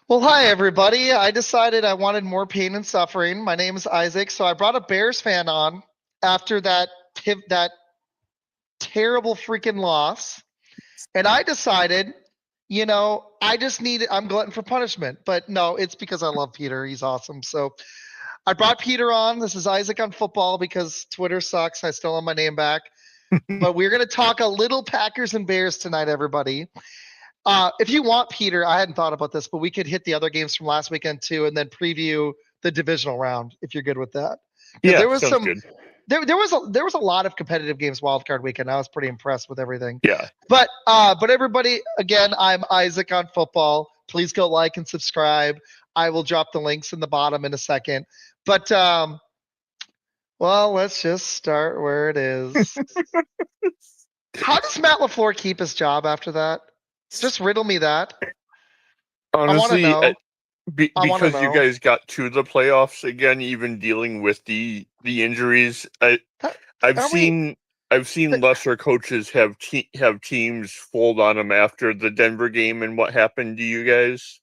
Well, hi everybody. I decided I wanted more pain and suffering. My name is Isaac, so I brought a Bears fan on after that terrible freaking loss, and I decided, I'm glutton for punishment. But no, it's because I love Peter. He's awesome. So I brought Peter on. This is Isaac on football because Twitter sucks. I still have my name back. But we're going to talk a little Packers and Bears tonight, everybody. If you want, Peter, I hadn't thought about this, but we could hit the other games from last weekend too, and then preview the divisional round if you're good with that. Because Yeah, there was sounds some, good. there was a lot of competitive games wildcard weekend. I was pretty impressed with everything. Yeah. But everybody, again, I'm Isaac on football. Please go like and subscribe. I will drop the links in the bottom in a second. But well, let's just start where it is. How does Matt LaFleur keep his job after that? Just riddle me that. I want to Honestly, know. I want to because you know. guys got to the playoffs again, even dealing with the injuries, That, I've are we? seen I've seen Th- lesser coaches have teams fold on them after the Denver game and what happened to you guys.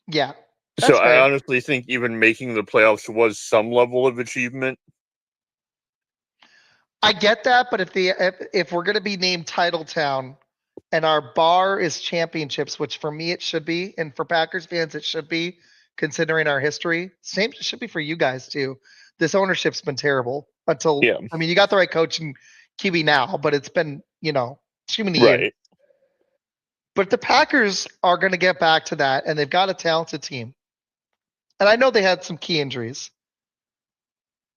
yeah, So that's I fair. honestly think even making the playoffs was some level of achievement. I get that, but if we're gonna be named Title Town and our bar is championships, which for me it should be, and for Packers fans it should be, considering our history. Same should be for you guys too. This ownership's been terrible until Yeah, I mean you got the right coach in QB now, but it's been too many years. right. But the Packers are gonna get back to that, and they've got a talented team. And I know they had some key injuries.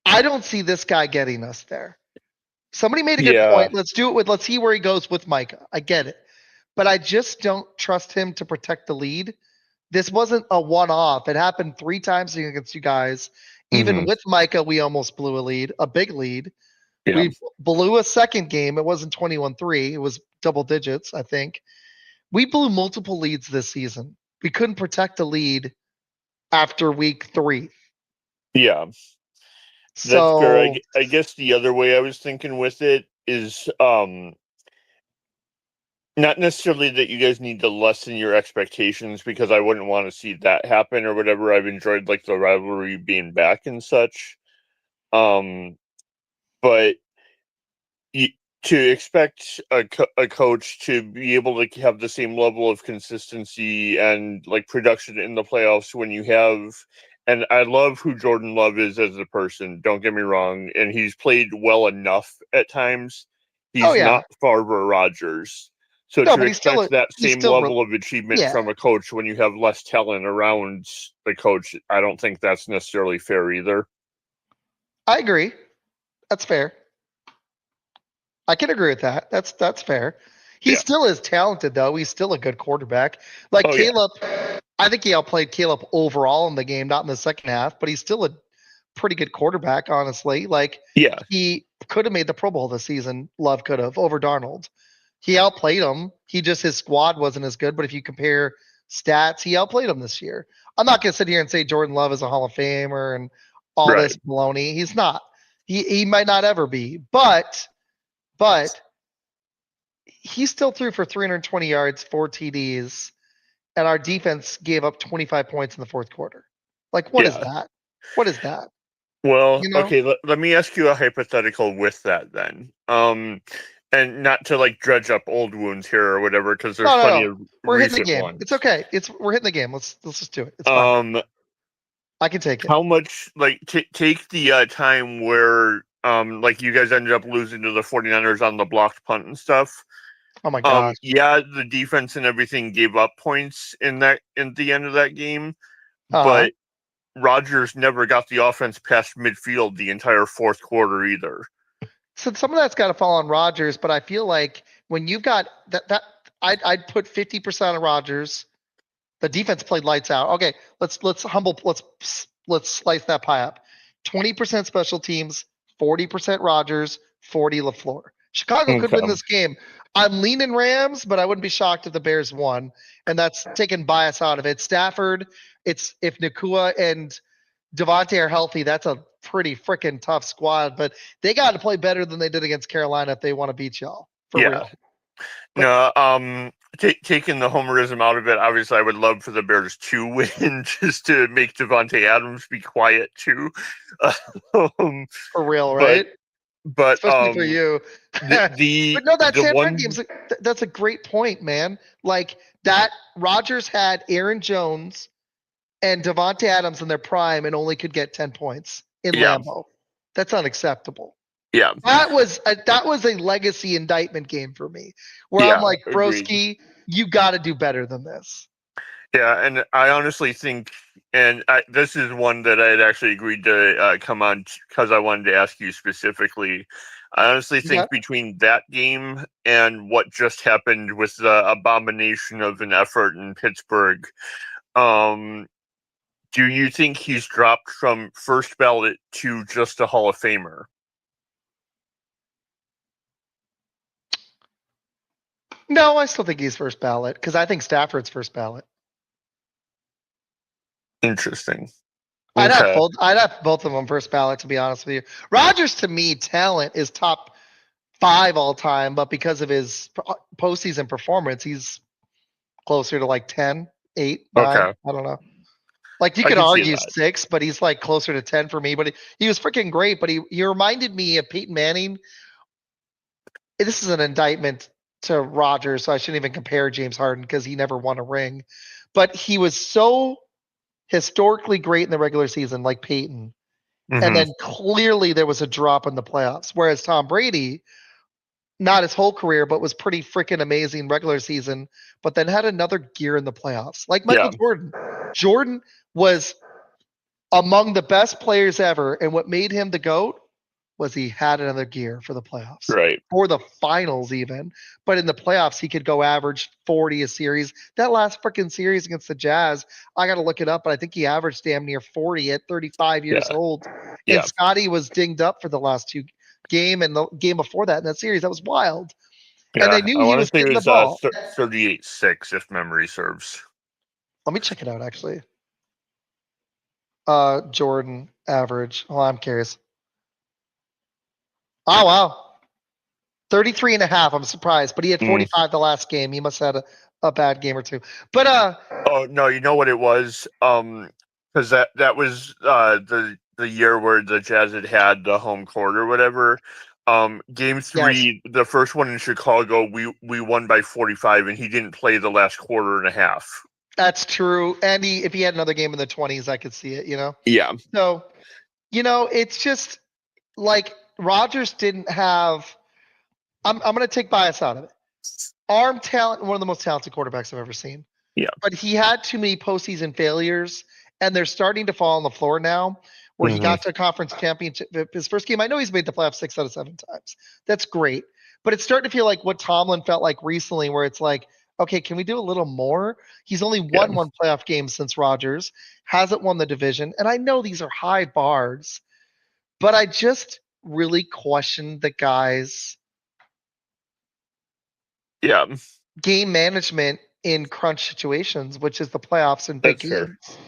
I don't see this guy getting us there. Somebody made a good Yeah, point. Let's see where he goes with Micah. I get it. But I just don't trust him to protect the lead. This wasn't a one off. It happened 3 times against you guys. Even hmm, with Micah, we almost blew a lead, a big lead. yeah. We blew a second game. It wasn't 21-3. It was double digits, I think. We blew multiple leads this season. We couldn't protect the lead after week 3. Yeah, that's fair. So, I guess the other way I was thinking with it is not necessarily that you guys need to lessen your expectations because I wouldn't want to see that happen or whatever. I've enjoyed like the rivalry being back and such. Um, but you, to expect a coach to be able to have the same level of consistency and like production in the playoffs when you have, and I love who Jordan Love is as a person, don't get me wrong, and he's played well enough at times. oh He's yeah. not Farber Rogers. So No, to but expect that he's same still level of achievement yeah. from a coach when you have less talent around the coach, I don't think that's necessarily fair either. I agree. That's fair. I can agree with that. That's fair. He Yeah. still is talented though. He's still a good quarterback. Like Oh yeah. Caleb, I think he outplayed Caleb overall in the game, not in the second half, but he's still a pretty good quarterback, honestly. Like Yeah. he could have made the Pro Bowl this season. Love could have over Darnold. He outplayed him. His squad wasn't as good, but if you compare stats, he outplayed him this year. I'm not gonna sit here and say Jordan Love is a Hall of Famer and all Right. this baloney. He's not. He might not ever be, but he still threw for 320 yards, 4 TDs, and our defense gave up 25 points in the fourth quarter. Like, what is Yeah. that? What is that? Well, You know? okay, let me ask you a hypothetical with that then. And not to like dredge up old wounds here or whatever, because there's No, no, plenty no. of We're hitting the recent game. It's ones. okay. We're hitting the game. Let's just do it. It's fine. Um, I can take it. how much like take the time where like you guys ended up losing to the 49ers on the blocked punt and stuff. Oh my gosh. Yeah, the defense and everything gave up points in the end of that game, Uh huh. but Rodgers never got the offense past midfield the entire fourth quarter either. So some of that's got to fall on Rodgers, but I feel like when you've got I'd put 50% on Rodgers. The defense played lights out. Okay, let's slice that pie up. 20% special teams, 40% Rodgers, 40 LaFleur. Chicago could win Okay. this game. I'm leaning Rams, but I wouldn't be shocked if the Bears won. And that's taking bias out of it. Stafford, it's if Nakua and Devontae are healthy, that's a pretty freaking tough squad. But they got to play better than they did against Carolina if they want to beat y'all for Yeah. real. But No, taking the homerism out of it, obviously I would love for the Bears to win just to make Devontae Adams be quiet too. Um, For real, but right? but Especially for you. the But no, that the San Fran one game's that's a great point, man. Like that Rodgers had Aaron Jones and Devontae Adams in their prime and only could get 10 points in yeah Lambeau. That's unacceptable. yeah That was a legacy indictment game for me, where I'm yeah like, agreed. broski, you got to do better than this. Yeah, and I honestly think, and this is one that I had actually agreed to come on because I wanted to ask you specifically. I honestly Yeah. think between that game and what just happened with the abomination of an effort in Pittsburgh, um, do you think he's dropped from first ballot to just a Hall of Famer? No, I still think he's first ballot because I think Stafford's first ballot. Interesting. I'd have Okay. both. I'd have both of them first ballot, to be honest with you. Rodgers, to me, talent is top 5 all time, but because of his postseason performance, he's closer to like 10, 8, 9. Okay. I don't know. Like you I could can see argue that. 6, but he's like closer to 10 for me. But he was freaking great. But he reminded me of Peyton Manning. This is an indictment to Rodgers, so I shouldn't even compare James Harden because he never won a ring. But he was so historically great in the regular season, like Peyton. And Hmm. then clearly there was a drop in the playoffs. Whereas Tom Brady, not his whole career, but was pretty freaking amazing regular season, but then had another gear in the playoffs. Like Michael Yeah. Jordan. Jordan was among the best players ever, and what made him the GOAT was he had another gear for the playoffs. Right. For the finals, even. But in the playoffs, he could go average 40 a series. That last freaking series against the Jazz, I got to look it up, but I think he averaged damn near 40 at 35 years Yeah. old. And Yeah. Scotty was dinged up for the last 2 game and the game before that in that series. That was wild. And they Yeah. knew I he want to was say it getting the was ball. 38-6 if memory serves. Let me check it out, actually. Jordan average. Oh, I'm curious. Oh, wow. 33 and a half. I'm surprised, but he had Mm. 45 the last game. He must have had a bad game or two. But Oh no, you know what it was? Because that was the year where the Jazz had the home court or whatever. Game yes, 3, the first one in Chicago, we won by 45, and he didn't play the last quarter and a half. that's true. And if he had another game in the 20s, I could see it. Yeah. So, it's just like Rodgers didn't have. I'm going to take bias out of it. Arm talent, one of the most talented quarterbacks I've ever seen. Yeah. But he had too many postseason failures, and they're starting to fall on the floor now. Where he Hmm. got to a conference championship, his first game. I know he's made the playoffs 6 out of 7 times. That's great, but it's starting to feel like what Tomlin felt like recently, where it's like, okay, can we do a little more? He's only Yeah. won one playoff game since Rodgers, hasn't won the division, and I know these are high bars, but I just really question the guy's Yeah. game management in crunch situations, which is the playoffs and big That's fair. games.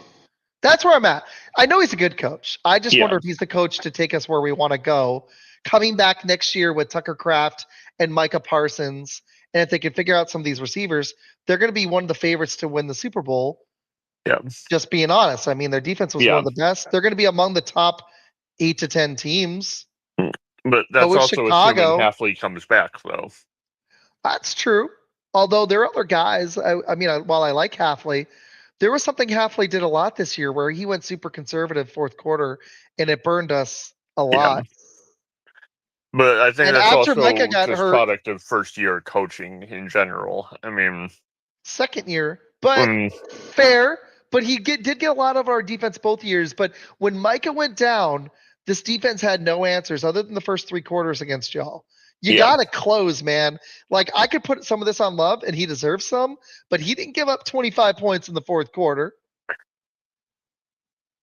That's where I'm at. I know he's a good coach. I just Yeah. wonder if he's the coach to take us where we want to go. Coming back next year with Tucker Kraft and Micah Parsons, and if they can figure out some of these receivers, they're going to be one of the favorites to win the Super Bowl. Yeah. Just being honest. I mean, their defense was one Yeah. of the best. They're going to be among the top 8 to 10 teams. But So that's with also assuming Chicago, Halfley comes back, though. that's true. Although there are other guys. I mean, while I like Halfley, there was something Halfley did a lot this year where he went super conservative fourth quarter, and it burned us a Yeah. lot. But I think And that's after Micah also got just hurt product of first year coaching in general. I mean, second year, but um, fair. But did get a lot of our defense both years. But when Micah went down, this defense had no answers other than the first 3 quarters against y'all. You yeah, got to close, man. Like I could put some of this on Love, and he deserves some, but he didn't give up 25 points in the fourth quarter.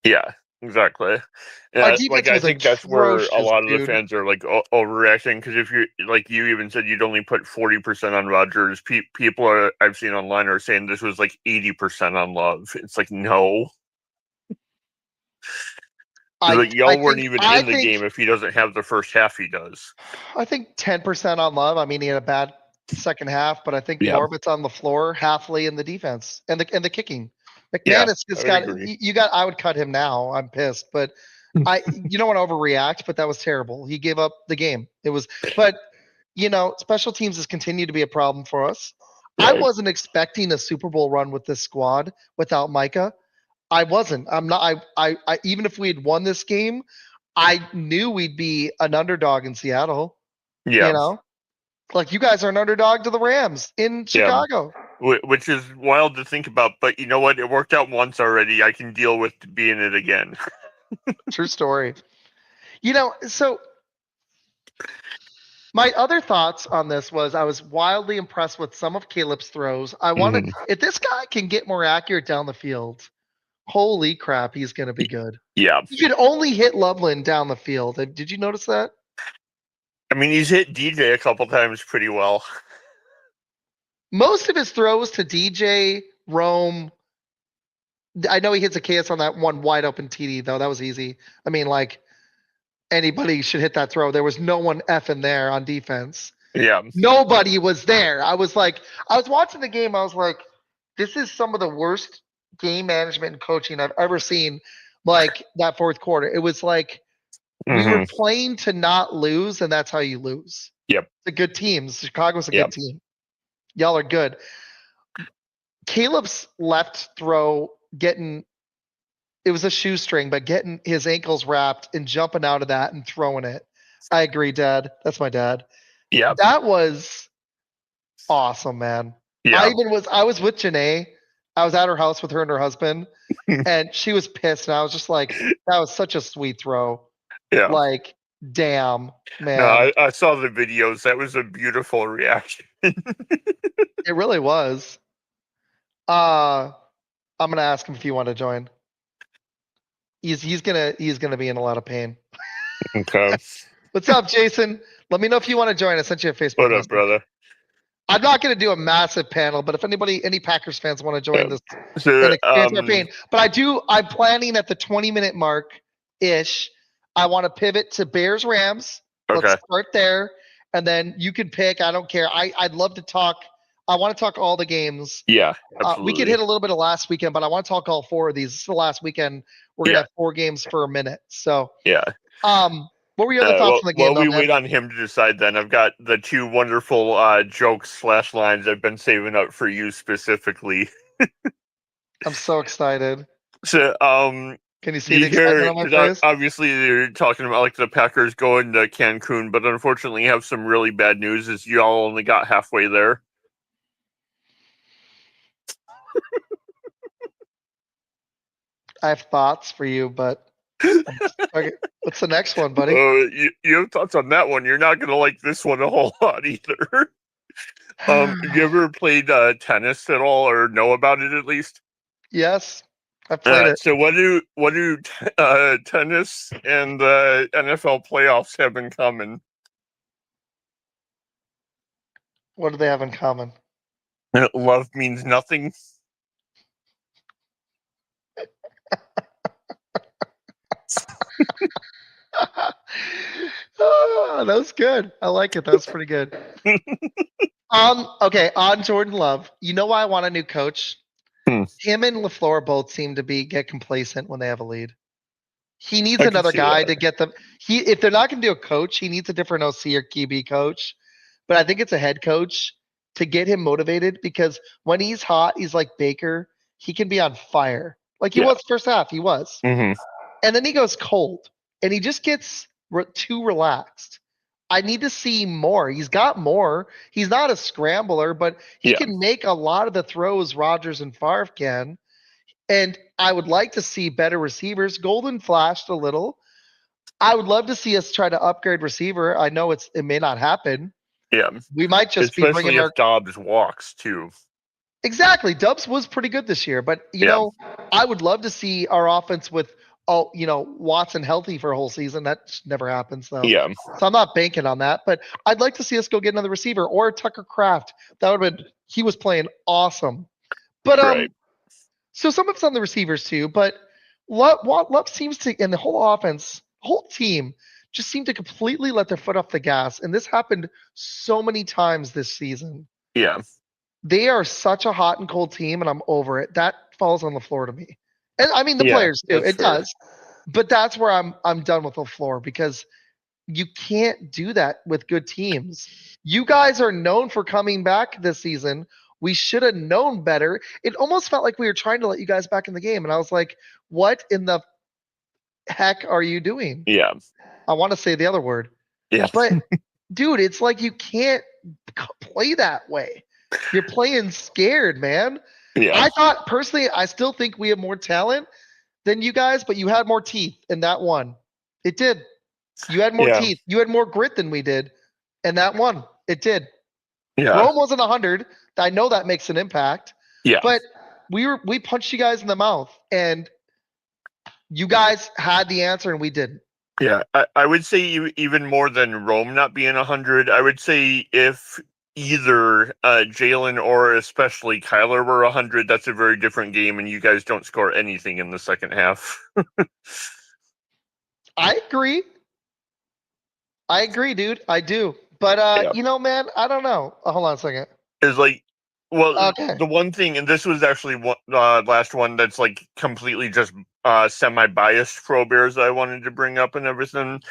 yeah, exactly. Our Like defense I was think that's where a atrocious, lot of the dude. fans are like overreacting because if you like you even said you'd only put 40% on Rodgers. People I've seen online are saying this was like 80% on Love. It's like no, like I y'all weren't think even I in the think game if he doesn't have the first half. He does. I think 10% on Love. I mean, he had a bad second half, but I think Yeah. more of it's on the floor, Halfley in the defense and the kicking. Yeah, McManus has I would got agree. you got. I would cut him now. I'm pissed, but you don't want to overreact. But that was terrible. He gave up the game. It was, but special teams has continued to be a problem for us. I Right. wasn't expecting a Super Bowl run with this squad without Micah. I wasn't. I'm not. I even if we had won this game, I knew we'd be an underdog in Seattle. Yeah. You know, like you guys are an underdog to the Rams in Chicago. Which is wild to think about, but you know what? It worked out once already. I can deal with being it again. True story. So my other thoughts on this was I was wildly impressed with some of Caleb's throws. I wanted if this guy can get more accurate down the field, holy crap, he's going to be good. Yeah. He could only hit Loveland down the field. Did you notice that? I mean, he's hit DJ a couple times pretty well. Most of his throws to DJ, Rome, I know he hits a KS on that one wide open TD, though. That was easy. I mean, like, anybody should hit that throw. There was no one effing there on defense. Yeah. Nobody was there. I was watching the game. I was like, this is some of the worst game management and coaching I've ever seen. Like that fourth quarter, it was like we were playing to not lose, and that's how you lose. Yep. The good teams. Chicago's a good team. Y'all are good. Caleb's left throw it was a shoestring, but getting his ankles wrapped and jumping out of that and throwing it. I agree, Dad. That's my dad. Yeah. That was awesome, man. Yeah. I was with Janae. I was at her house with her and her husband, and she was pissed. And I was just like, that was such a sweet throw. Yeah. Like, damn, man. No, I saw the videos. That was a beautiful reaction. It really was. I'm gonna ask him if you want to join. He's gonna be in a lot of pain. Okay. What's up, Jason? Let me know if you want to join. I sent you a Facebook. What up, brother? I'm not going to do a massive panel, but if any Packers fans want to join this So, and experience our pain, but I'm planning at the 20-minute mark ish. I want to pivot to Bears Rams. Okay. Let's start there, and then you can pick. I don't care. I'd love to talk. I want to talk all the games. Yeah, absolutely. We could hit a little bit of last weekend, but I want to talk all four of these. This is the last weekend. We're gonna have 4 games for a minute. So yeah. What were your other thoughts on the game? While we wait on him to decide, then I've got the 2 wonderful jokes / lines I've been saving up for you specifically. I'm so excited. So, can you see the excitement on my face? Obviously, they're talking about like the Packers going to Cancun, but unfortunately, have some really bad news. Is y'all only got halfway there? I have thoughts for you, but okay, what's the next one, buddy? You have thoughts on that one. You're not going to like this one a whole lot either. Have you ever played tennis at all, or know about it at least? Yes, I've played it. So what do tennis and the NFL playoffs have in common? What do they have in common? Love means nothing. Oh, that was good. I like it. That was pretty good. Okay, on Jordan Love. You know why I want a new coach? Him and LaFleur both seem to get complacent when they have a lead. He needs another guy to get them. If they're not going to do a coach, he needs a different OC or QB coach. But I think it's a head coach to get him motivated, because when he's hot, he's like Baker. He can be on fire. Like he was first half. He was. Mm-hmm. And then he goes cold, and he just gets too relaxed. I need to see more. He's got more. He's not a scrambler, but he can make a lot of the throws Rodgers and Favre can. And I would like to see better receivers. Golden flashed a little. I would love to see us try to upgrade receiver. I know it may not happen. Yeah. We might just especially be bringing if Dobbs walks too. Exactly. Dubs was pretty good this year, but you know, I would love to see our offense with Watson healthy for a whole season. That just never happens though. Yeah. So I'm not banking on that, but I'd like to see us go get another receiver or Tucker Kraft. That would have been, he was playing awesome. But so some of it's on the receivers too, but Love seems to, in the whole offense, whole team just seem to completely let their foot off the gas. And this happened so many times this season. Yeah. They are such a hot and cold team, and I'm over it. That falls on the floor to me. And I mean the Yeah, players too. that's It fair. does. But that's where I'm done with the floor because you can't do that with good teams. You guys are known for coming back this season. We should have known better. It almost felt like we were trying to let you guys back in the game. And I was like, what in the heck are you doing? Yeah. I want to say the other word. Yeah. But dude, it's like you can't play that way. You're playing scared, man. Yeah. I thought personally, I still think we have more talent than you guys, but you had more teeth in that one. It did. You had more Yeah. teeth. You had more grit than we did, and that one it did. Yeah. Rome wasn't 100. I know that makes an impact. Yeah. But we punched you guys in the mouth, and you guys had the answer, and we didn't. Yeah. I would say even more than Rome not being 100. I would say if either Jalen or especially Kyler were 100, that's a very different game, and you guys don't score anything in the second half. I agree. I agree, dude. I do. But Yeah. you know, man, I don't know. Hold on a second. Is like, well, Okay. the one thing, and this was actually one last one that's like completely just semi-biased pro Bears that I wanted to bring up and everything.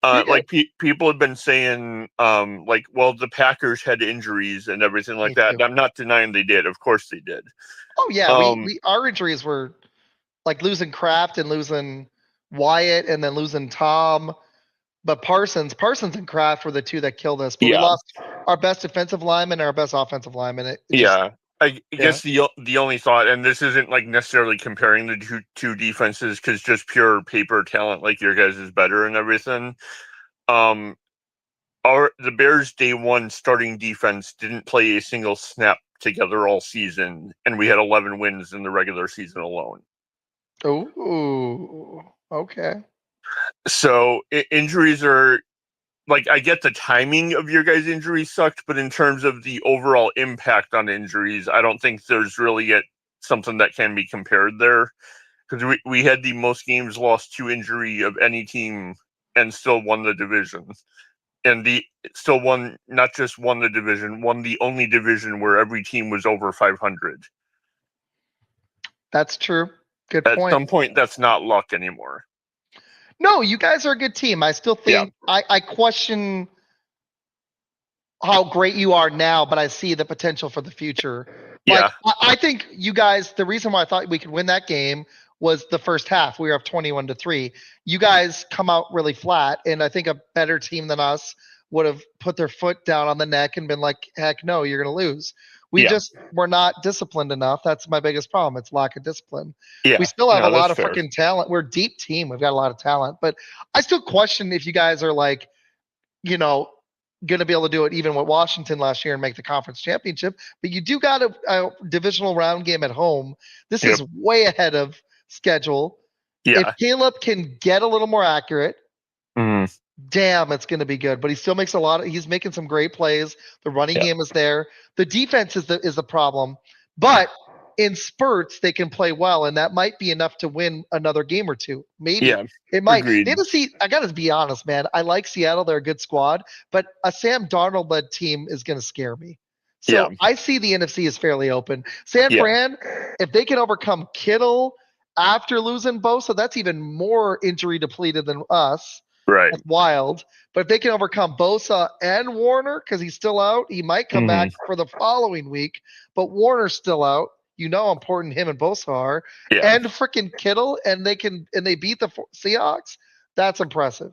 You're good. Like people have been saying, like, well, the Packers had injuries and everything like Me that. too. And I'm not denying they did. Of course they did. Oh yeah, Um, we our injuries were like losing Kraft and losing Wyatt and then losing Tom. But Parsons and Kraft were the two that killed us. But we yeah, lost our best defensive lineman and our best offensive lineman. It just yeah. I yeah. guess the only thought, and this isn't like necessarily comparing the two defenses, because just pure paper talent, like your guys is better and everything. Um, the Bears day one starting defense didn't play a single snap together all season, and we had 11 wins in the regular season alone. Oh, okay. So injuries are like, I get the timing of your guys' injuries sucked, but in terms of the overall impact on injuries, I don't think there's really something that can be compared there, because we had the most games lost to injury of any team and still won the division. And still won, not just won the division, won the only division where every team was over 500. That's true. Good At point. some point, that's not luck anymore. No, you guys are a good team. I still think I question how great you are now, but I see the potential for the future. Like Yeah, I think you guys, the reason why I thought we could win that game was the first half. We were up 21-3. You guys come out really flat, and I think a better team than us would have put their foot down on the neck and been like, "Heck no, you're going to lose." We yeah, just were not disciplined enough. That's my biggest problem. It's lack of discipline. We yeah. still have a No, lot that's of fair. freaking talent. We're a deep team. We've got a lot of talent, but I still question if you guys are like, you know, going to be able to do it even with Washington last year and make the conference championship. But you do got a divisional round game at home. This Yep. is way ahead of schedule. If Yeah. Caleb can get a little more accurate, Mhm. damn, it's going to be good. But he still makes he's making some great plays. The running Yeah. game is there. The defense is the problem. But in spurts, they can play well, and that might be enough to win another game or two. Maybe. Yeah. It might. Agreed. I got to be honest, man. I like Seattle. They're a good squad, but a Sam Darnold led team is going to scare me. So Yeah. I see the NFC is fairly open. San Yeah. Fran, if they can overcome Kittle after losing Bosa, that's even more injury depleted than us. Right. That's wild. But if they can overcome Bosa and Warner, because he's still out, he might come back for the following week. But Warner's still out. You know how important him and Bosa are. Yeah. And freaking Kittle, and they beat the Seahawks. That's impressive.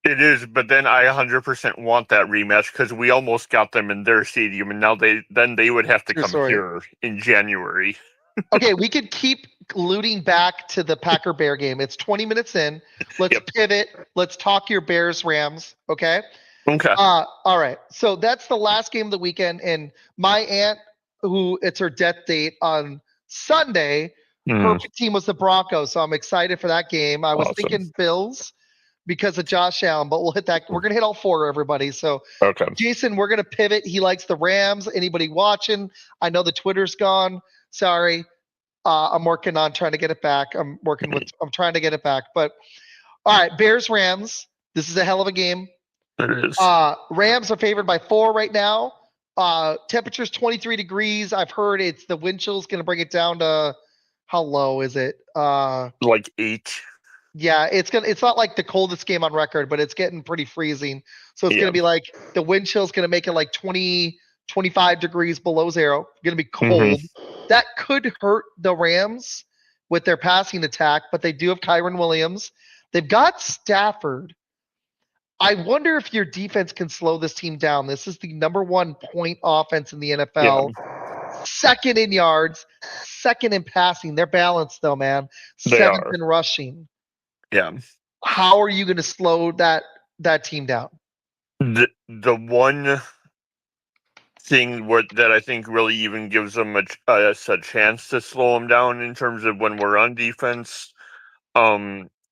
It is, but then I 100% want that rematch, because we almost got them in their stadium, and now they would have to True come story. here in January. Okay, we could keep alluding back to the Packer Bear game. It's 20 minutes in. Let's Yep. pivot. Let's talk your Bears Rams. Okay. Okay. All right. So that's the last game of the weekend, and my aunt, who it's her death date on Sunday, her team was the Broncos, so I'm excited for that game. I was Awesome. thinking Bills because of Josh Allen, but we'll hit that. We're gonna hit all four, everybody. So Okay. Jason, we're gonna pivot. He likes the Rams. Anybody watching? I know the Twitter's gone. Sorry. I'm working on trying to get it back. I'm trying to get it back. But all right, Bears Rams. This is a hell of a game. It is. Rams are favored by 4 right now. Temperature's 23 degrees. I've heard it's the wind chill's going to bring it down to how low is it? Like 8. Yeah, it's not like the coldest game on record, but it's getting pretty freezing. So it's Yeah. going to be like the wind chill's going to make it like 20, 25 degrees below zero. Going to be Mhm. cold. That could hurt the Rams with their passing attack, but they do have Kyron Williams. They've got Stafford. I wonder if your defense can slow this team down. This is the number 1 point offense in the Yeah. NFL. Second in yards, second in passing. They're balanced though, man. They 7th are. in rushing. Yeah. How are you going to slow that team down? The one thing that I think really even gives them a chance to slow them down in terms of when we're on defense,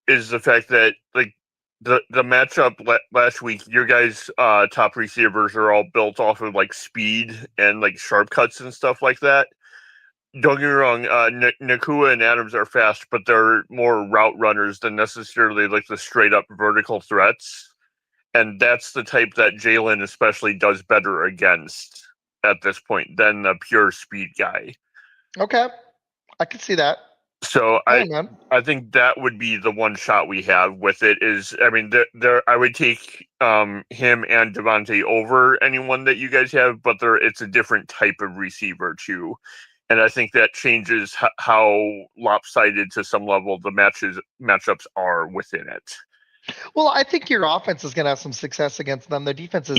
is the fact that like the matchup last week, your guys' top receivers are all built off of like speed and like sharp cuts and stuff like that. Don't get me wrong, Nakua and Adams are fast, but they're more route runners than necessarily like the straight up vertical threats. And that's the type that Jalen especially does better against at this point than the pure speed guy. Okay. I can see that. So Hey, man. I think that would be the one shot we have with it is, I mean, I would take him and Devontae over anyone that you guys have, but it's a different type of receiver too. And I think that changes how lopsided to some level the matchups are within it. Well, I think your offense is going to have some success against them. Their defense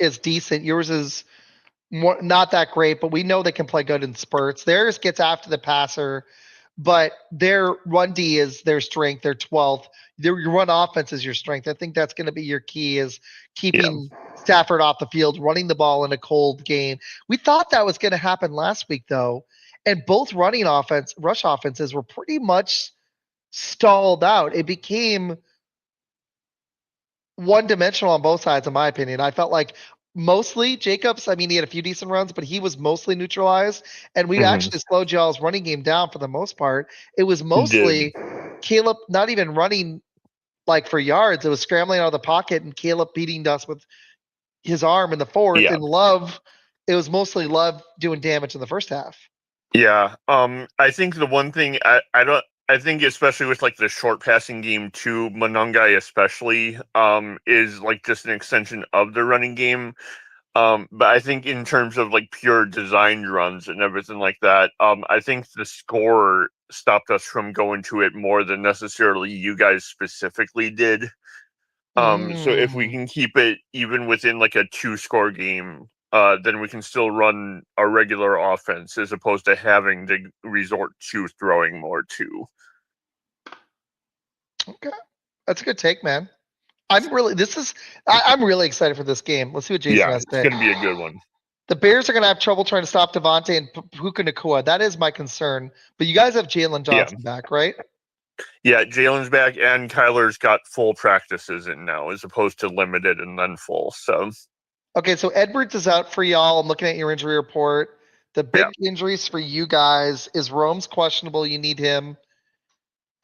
is decent. Yours is not that great, but we know they can play good in spurts. Theirs gets after the passer, but their run D is their strength. Their 12th. Your run offense is your strength. I think that's going to be your key is keeping Stafford off the field, running the ball in a cold game. We thought that was going to happen last week, though, and both rush offenses were pretty much stalled out. It became one-dimensional on both sides, in my opinion. I felt like mostly Jacobs, I mean, he had a few decent runs, but he was mostly neutralized. And we actually slowed y'all's running game down for the most part. It was mostly Caleb not even running like for yards. It was scrambling out of the pocket and Caleb beating us with his arm in the fourth. And Love, it was mostly Love doing damage in the first half. Yeah. I think the one thing I think especially with like the short passing game too, Monongai especially, is like just an extension of the running game. But I think in terms of like pure designed runs and everything like that, I think the score stopped us from going to it more than necessarily you guys specifically did. So if we can keep it even within like a 2-score game, then we can still run a regular offense as opposed to having to resort to throwing more too. Okay. That's a good take, man. I'm really excited for this game. Let's see what Jason has to say. It's going to be a good one. The Bears are going to have trouble trying to stop Devontae and Puka Nacua. That is my concern. But you guys have Jalen Johnson back, right? Yeah, Jalen's back, and Kyler's got full practices in now, as opposed to limited and then full. So, okay, so Edwards is out for y'all. I'm looking at your injury report. The big injuries for you guys is Rome's questionable. You need him,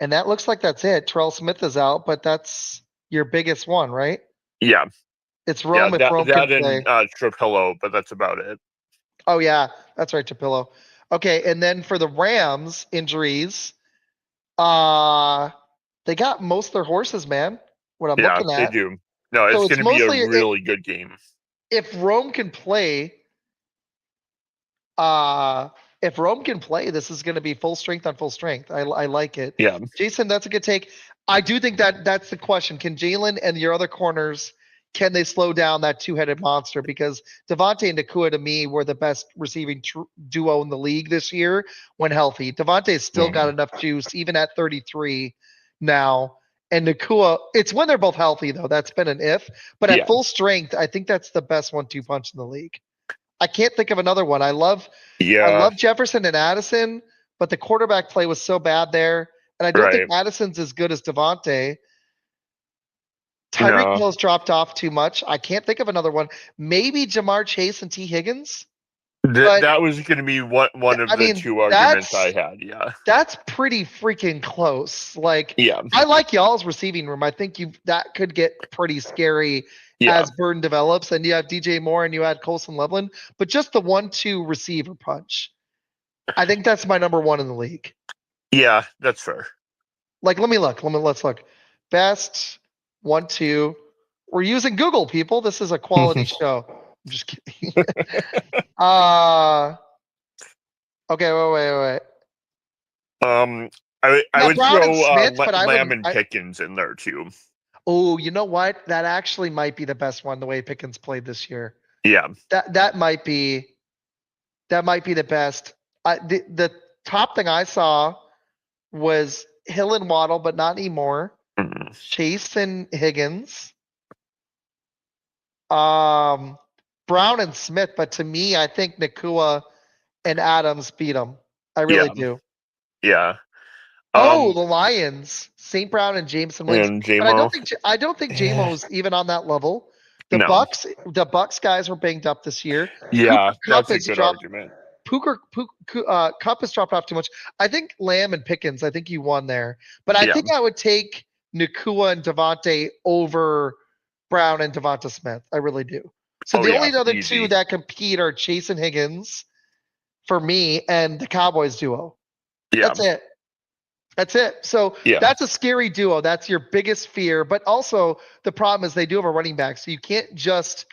and that looks like that's it. Terrell Smith is out, but that's your biggest one, right? Yeah, it's Rome if Rome can play. Trapillo, but that's about it. Oh yeah, that's right, Trapillo. Okay, and then for the Rams injuries, they got most of their horses, man. What I'm looking at. They do. No, it's going to be a really good game. If Rome can play, this is going to be full strength on full strength. I like it. Yeah, Jason, that's a good take. I do think that's the question. Can Jalen and your other corners, can they slow down that two-headed monster? Because Devontae and Nacua, to me, were the best receiving duo in the league this year when healthy. Devontae's still got enough juice, even at 33 now. And Nacua, it's when they're both healthy, though. That's been an if. But at full strength, I think that's the best 1-2 punch in the league. I can't think of another one. I love Jefferson and Addison, but the quarterback play was so bad there. And I don't think Addison's as good as Devontae. Tyreek Hill's dropped off too much. I can't think of another one. Maybe Jamar Chase and T. Higgins. That was going to be one of the two arguments I had. Yeah, that's pretty freaking close. Like, yeah, I like y'all's receiving room. I think that could get pretty scary as Burton develops, and you have DJ Moore and you add Colson Loveland, but just the 1-2 receiver punch. I think that's my number one in the league. Yeah, that's fair. Like, let's look. Best 1-2. We're using Google, people. This is a quality show. I'm just kidding. Okay, wait. I would Brown and throw Smith, but Lamb and Pickens in there too. Oh, you know what? That actually might be the best one. The way Pickens played this year. Yeah, that might be the best. The top thing I saw was Hill and Waddle, but not anymore. Chase and Higgins. Brown and Smith, but to me, I think Nakua and Adams beat them. I really do. Yeah. The Lions, St. Brown and Jameson Williams. But I don't think Jamo's even on that level. The Bucks guys were banged up this year. Yeah, that's a good argument. Cup has dropped off too much. I think Lamb and Pickens, I think you won there. But I think I would take Nakua and Devontae over Brown and Devonta Smith. I really do. So the only other two that compete are Chase and Higgins for me and the Cowboys duo. Yeah. That's it. So that's a scary duo. That's your biggest fear. But also the problem is they do have a running back. So you can't just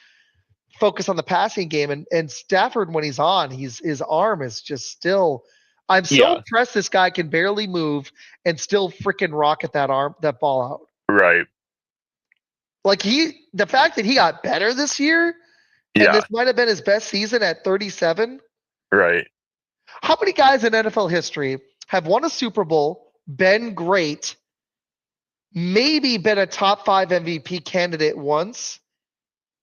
focus on the passing game. And Stafford, when he's on, his arm is just still. I'm so impressed this guy can barely move and still freaking rocket that ball out. Right. Like the fact that he got better this year, and this might have been his best season at 37. Right. How many guys in NFL history have won a Super Bowl, been great, maybe been a top 5 MVP candidate once,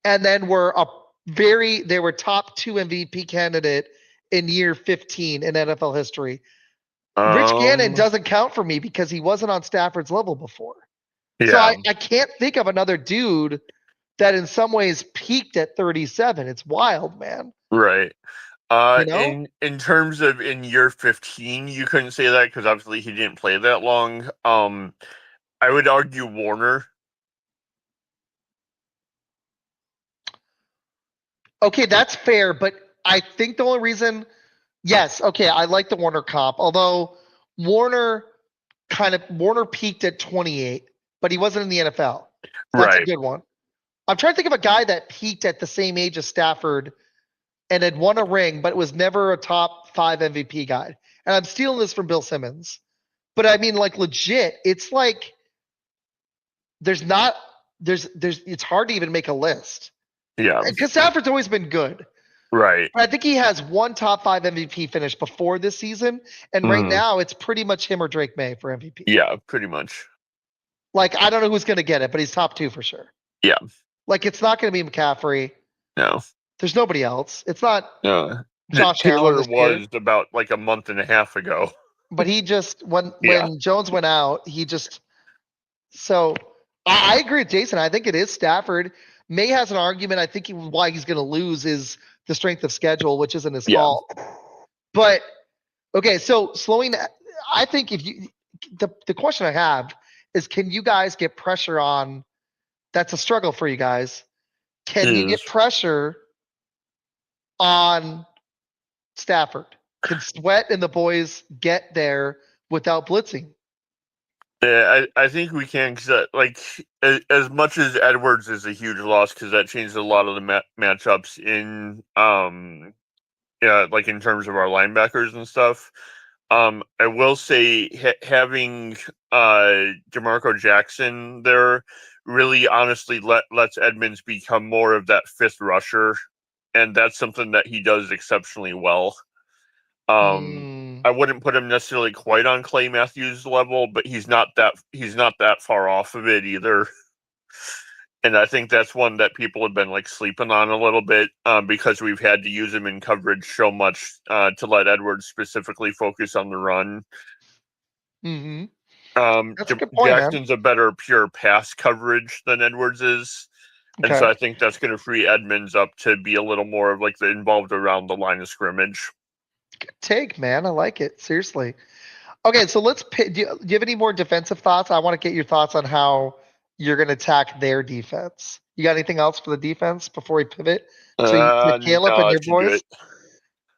and then they were top 2 MVP candidate in year 15 in NFL history? Rich Gannon doesn't count for me because he wasn't on Stafford's level before. Yeah. So I can't think of another dude that in some ways peaked at 37. It's wild, man. Right. In terms of in year 15, you couldn't say that because obviously he didn't play that long. I would argue Warner. Okay, that's fair, but I think the only reason, I like the Warner comp, although Warner peaked at 28, but he wasn't in the NFL. That's a good one. I'm trying to think of a guy that peaked at the same age as Stafford and had won a ring, but was never a top 5 MVP guy. And I'm stealing this from Bill Simmons. But I mean, like, legit, it's like it's hard to even make a list. Yeah. Because Stafford's always been good. Right. But I think he has one top 5 MVP finish before this season. And right now, it's pretty much him or Drake May for MVP. Yeah, pretty much. Like, I don't know who's going to get it, but he's top 2 for sure. Yeah. Like, it's not going to be McCaffrey. No. There's nobody else. It's not Josh Taylor was about like a month and a half ago. But he just when Jones went out, so I agree with Jason. I think it is Stafford. May has an argument. I think why he's going to lose is the strength of schedule, which isn't his fault. But okay, so I think the question I have is, can you guys get pressure on? That's a struggle for you guys. Can you get pressure on Stafford? Can Sweat and the boys get there without blitzing? Yeah, I think we can, because as much as Edwards is a huge loss, because that changed a lot of the matchups in like in terms of our linebackers and stuff. I will say having DeMarco Jackson there really honestly lets Edmonds become more of that fifth rusher, and that's something that he does exceptionally well. I wouldn't put him necessarily quite on Clay Matthews' level, but he's not that far off of it either. And I think that's one that people have been like sleeping on a little bit because we've had to use him in coverage so much to let Edwards specifically focus on the run. That's a good point, Jackson's a better pure pass coverage than Edwards is. And so Okay. I think that's going to free Edmonds up to be a little more of like the involved around the line of scrimmage. Good take, man. I like it. Seriously. Okay, so let's do you have any more defensive thoughts? I want to get your thoughts on how you're going to attack their defense. You got anything else for the defense before we pivot to Caleb No, and I your should do boys? it.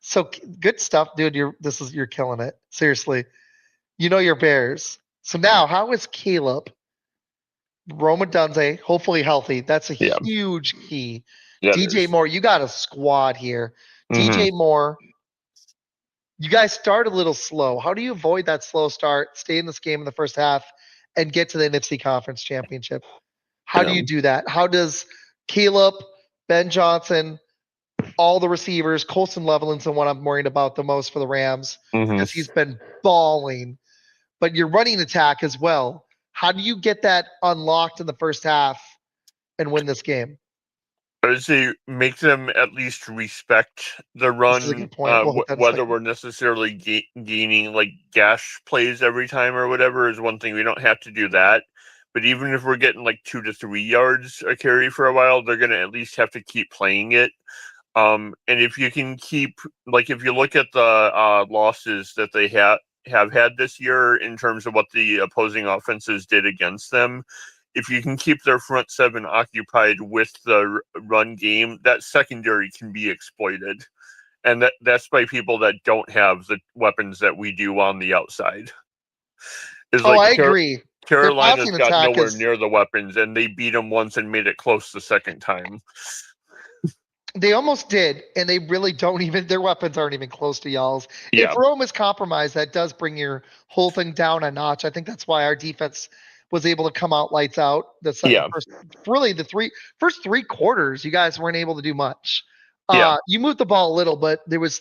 So good stuff, dude. You're killing it. Seriously. You know your Bears. So now, how is Caleb, Roma Dunze, hopefully healthy? That's a Yeah, huge key. that DJ is. Moore, you got a squad here. Mm-hmm. DJ Moore, you guys start a little slow. How do you avoid that slow start, stay in this game in the first half, and get to the NFC Conference Championship? How do Yeah. you do that? How does Caleb, Ben Johnson, all the receivers, Colson Leveland's the one I'm worried about the most for the Rams because Mm-hmm. he's been balling, but your running attack as well. How do you get that unlocked in the first half and win this game? I would say make them at least respect the This is a run, good point. We'll hit that in a whether second. we're necessarily gaining like gash plays every time or whatever is one thing. We don't have to do that. But even if we're getting like 2 to 3 yards a carry for a while, they're going to at least have to keep playing it. And if you can keep, like, if you look at the losses that they have had this year in terms of what the opposing offenses did against them, if you can keep their front seven occupied with the run game, that secondary can be exploited. And that's by people that don't have the weapons that we do on the outside. Is Oh, like I agree. Their Carolina's passing got attack nowhere is near the weapons, and they beat them once and made it close the second time. they almost did, and they really don't even their weapons aren't even close to y'all's. If Yeah, Rome is compromised, that does bring your whole thing down a notch. I think that's why our defense was able to come out lights out. The yeah, first really the first 3 quarters, you guys weren't able to do much. yeah, You moved the ball a little, but it was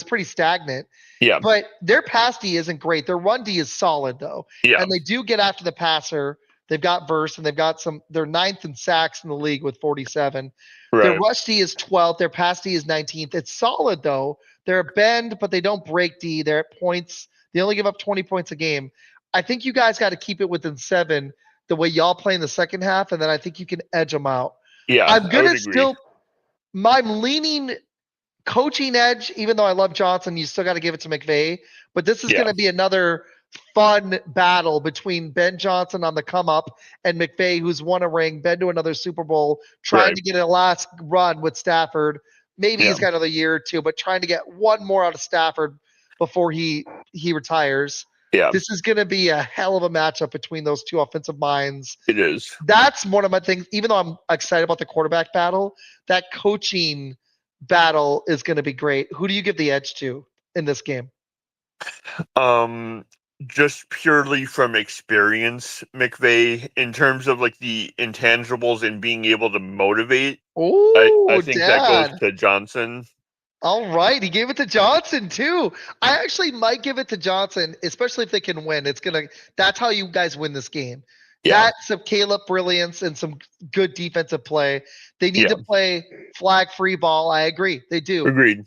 pretty stagnant. yeah, But their pass D isn't great. Their run D is solid though, yeah. and they do get after the passer. They've got verse and they've got some. They're ninth in sacks in the league with 47. Their Right. rush D is 12th. Their pass D is 19th. It's solid though. They're a bend, but they don't break D. They're at points. They only give up 20 points a game. I think you guys got to keep it within 7 the way y'all play in the second half, and then I think you can edge them out. Yeah, I'm I would gonna agree. still. I'm leaning coaching edge, even though I love Johnson, you still got to give it to McVay. But this is Yeah, going to be another fun battle between Ben Johnson on the come up and McVay, who's won a ring, been to another Super Bowl, trying right. to get a last run with Stafford. Maybe Yeah, he's got another year or two, but trying to get one more out of Stafford before he retires. yeah, This is going to be a hell of a matchup between those two offensive minds. it is. That's one of my things. Even though I'm excited about the quarterback battle, that coaching battle is going to be great. Who do you give the edge to in this game? Um, just purely from experience, McVay, in terms of like the intangibles and being able to motivate, I Oh, think that goes Dad. to Johnson. All right, he gave it to Johnson too. I actually might give it to Johnson, especially if they can win. That's how you guys win this game. Yeah, That's some Caleb brilliance and some good defensive play. They need yeah, to play flag free ball. I agree. They do. agreed.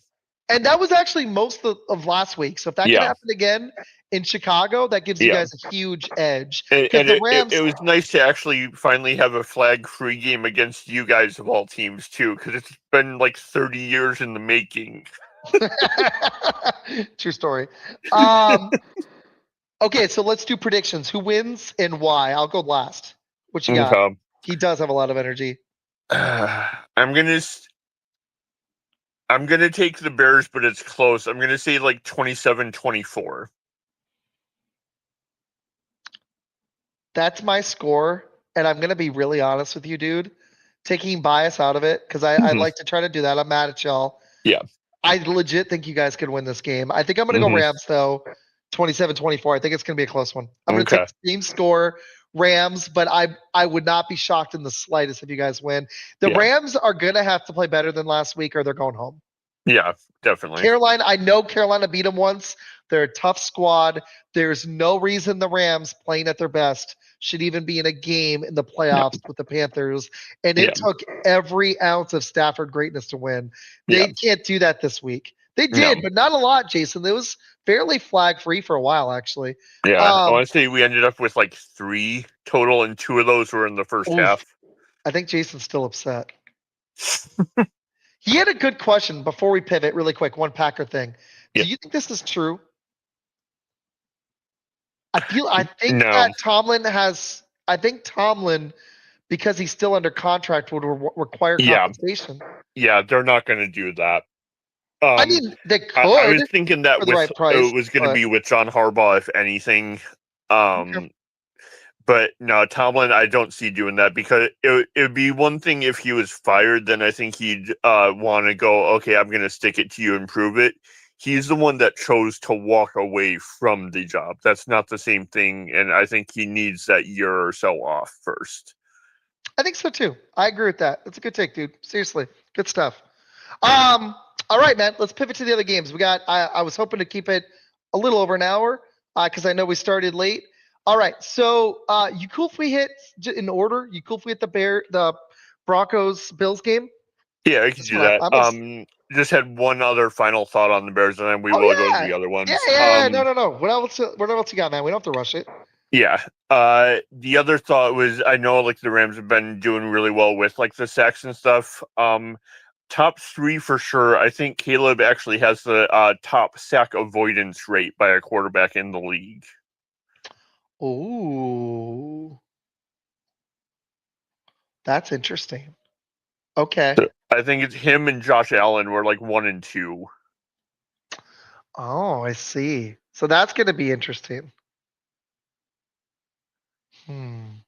And that was actually most of last week. So if that can Yeah, happen again in Chicago, that gives you yeah. guys a huge edge. Because And the it Rams, was nice to actually finally have a flag-free game against you guys of all teams too, because it's been like 30 years in the making. true story. Okay, so let's do predictions. Who wins and why? I'll go last. What you got? Okay. He does have a lot of energy. I'm gonna I'm gonna take the Bears, but it's close. I'm gonna say like 27-24. That's my score, and I'm gonna be really honest with you, dude. Taking bias out of it, because I Mhm. like to try to do that. I'm mad at y'all. Yeah. I legit think you guys could win this game. I think I'm going to go Hmm. Rams, though, 27-24. I think it's going to be a close one. I'm going to take Okay. the same score, Rams, but I would not be shocked in the slightest if you guys win. The Yeah. Rams are going to have to play better than last week or they're going home. Yeah, definitely. Carolina, I know Carolina beat them once. They're a tough squad. There's no reason the Rams playing at their best should even be in a game in the Yeah. playoffs with the Panthers. And Yeah. it took every ounce of Stafford greatness to win. Yeah. They can't do that this week. They No. did, but not a lot, Jason. It was fairly flag free for a while, actually. Yeah. I Um, want to say we ended up with like 3 total, and 2 of those were in the first oof, half. I think Jason's still upset. He had a good question before we pivot really quick. One Packer thing. Yep. Do you think this is true? I think No. that Tomlin, because he's still under contract, would require compensation. Yeah, they're not going to do that. I mean, they could. I was thinking that for the right price, it was going to be with John Harbaugh, if anything. Okay. But no, Tomlin, I don't see doing that, because it would be one thing if he was fired, then I think he'd want to go, okay, I'm going to stick it to you and prove it. He's the one that chose to walk away from the job. That's not the same thing, and I think he needs that year or so off first. I think so too. I agree with that. That's a good take, dude. Seriously, good stuff. All right, man. Let's pivot to the other games. We got. I was hoping to keep it a little over an hour because I know we started late. All right, so you cool if we hit in order? You cool if we hit the Broncos Bills game? Yeah, I can do that. Just had one other final thought on the Bears, and then we will go to the other ones. Yeah. No. What else you got, man? We don't have to rush it. Yeah. The other thought was, I know like the Rams have been doing really well with like the sacks and stuff. Top 3 for sure. I think Caleb actually has the top sack avoidance rate by a quarterback in the league. Ooh, that's interesting. Okay. So I think it's him and Josh Allen were like 1 and 2. Oh, I see. So that's going to be interesting. I'm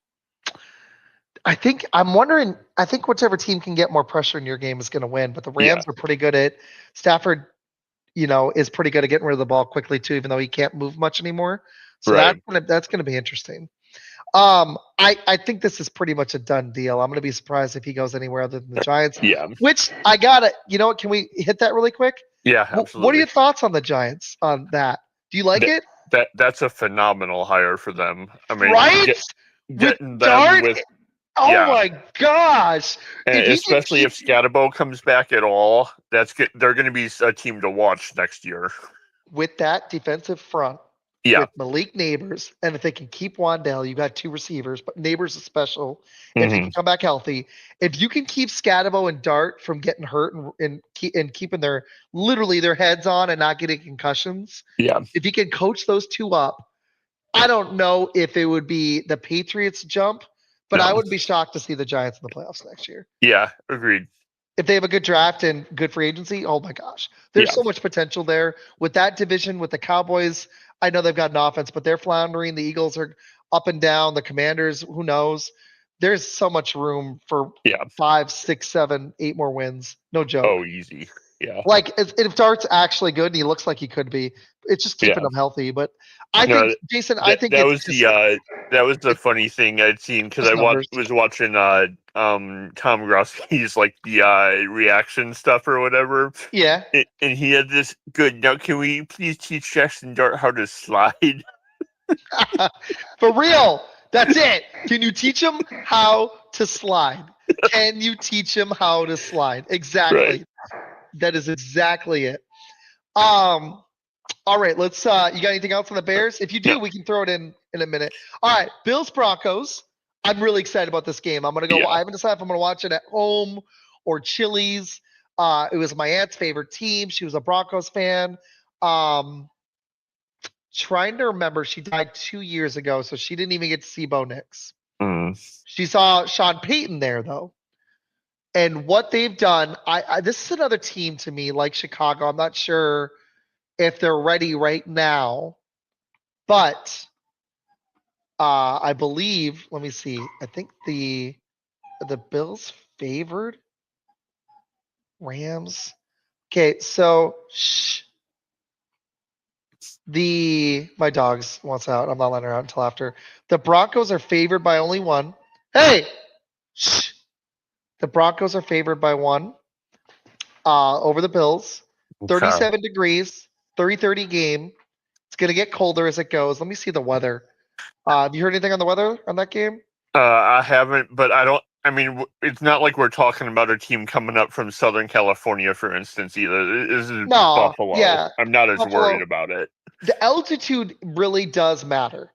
wondering. I think whichever team can get more pressure in your game is going to win. But the Rams are pretty good at Stafford. Is pretty good at getting rid of the ball quickly too, even though he can't move much anymore. So that's gonna be interesting. I think this is pretty much a done deal. I'm gonna be surprised if he goes anywhere other than the Giants. Yeah. Which I gotta. You know what? Can we hit that really quick? Yeah, absolutely. What are your thoughts on the Giants on that? Do you like it? That's a phenomenal hire for them. I mean, right? Getting them with. Oh my gosh! And especially if Scatterbo comes back at all, they're going to be a team to watch next year. With that defensive front, with Malik Neighbors, and if they can keep Wandale, you got 2 receivers, but Neighbors is special. If he can come back healthy, if you can keep Scatterbo and Dart from getting hurt and keeping their heads on and not getting concussions, if you can coach those 2 up, I don't know if it would be the Patriots jump. But I wouldn't be shocked to see the Giants in the playoffs next year. Yeah, agreed. If they have a good draft and good free agency, oh my gosh. There's so much potential there. With that division, with the Cowboys, I know they've got an offense, but they're floundering. The Eagles are up and down. The Commanders, who knows? There's so much room for 5, 6, 7, 8 more wins. No joke. Oh, easy. Yeah. Like, if Dart's actually good, and he looks like he could be, it's just keeping him healthy. But I think, Jason, that was the funny thing I'd seen, because I was watching Tom Grosky's like the reaction stuff or whatever. Yeah. And he had this good. Now, can we please teach Jackson Dart how to slide? For real. That's it. Can you teach him how to slide? Can you teach him how to slide? Exactly. Right. That is exactly it. All right, let's you got anything else on the Bears? If you do, we can throw it in a minute. All right, Bills Broncos. I'm really excited about this game. I'm gonna go. I haven't decided if I'm gonna watch it at home or Chili's. It was my aunt's favorite team. She was a Broncos fan. Trying to remember, she died 2 years ago, so she didn't even get to see Bo Nix. She saw Sean Payton there though. And what they've done, this is another team to me like Chicago. I'm not sure if they're ready right now, but I believe. Let me see. I think the Bills favored Rams. Okay, so my dogs wants out. I'm not letting her out until after. The Broncos are favored by only 1. Hey, shh. The Broncos are favored by 1 over the Bills. 37 degrees, 30-30 game. It's going to get colder as it goes. Let me see the weather. Have you heard anything on the weather on that game? I haven't, but I mean, it's not like we're talking about a team coming up from Southern California, for instance, either. This is Buffalo. Yeah, I'm not as worried about it. The altitude really does matter.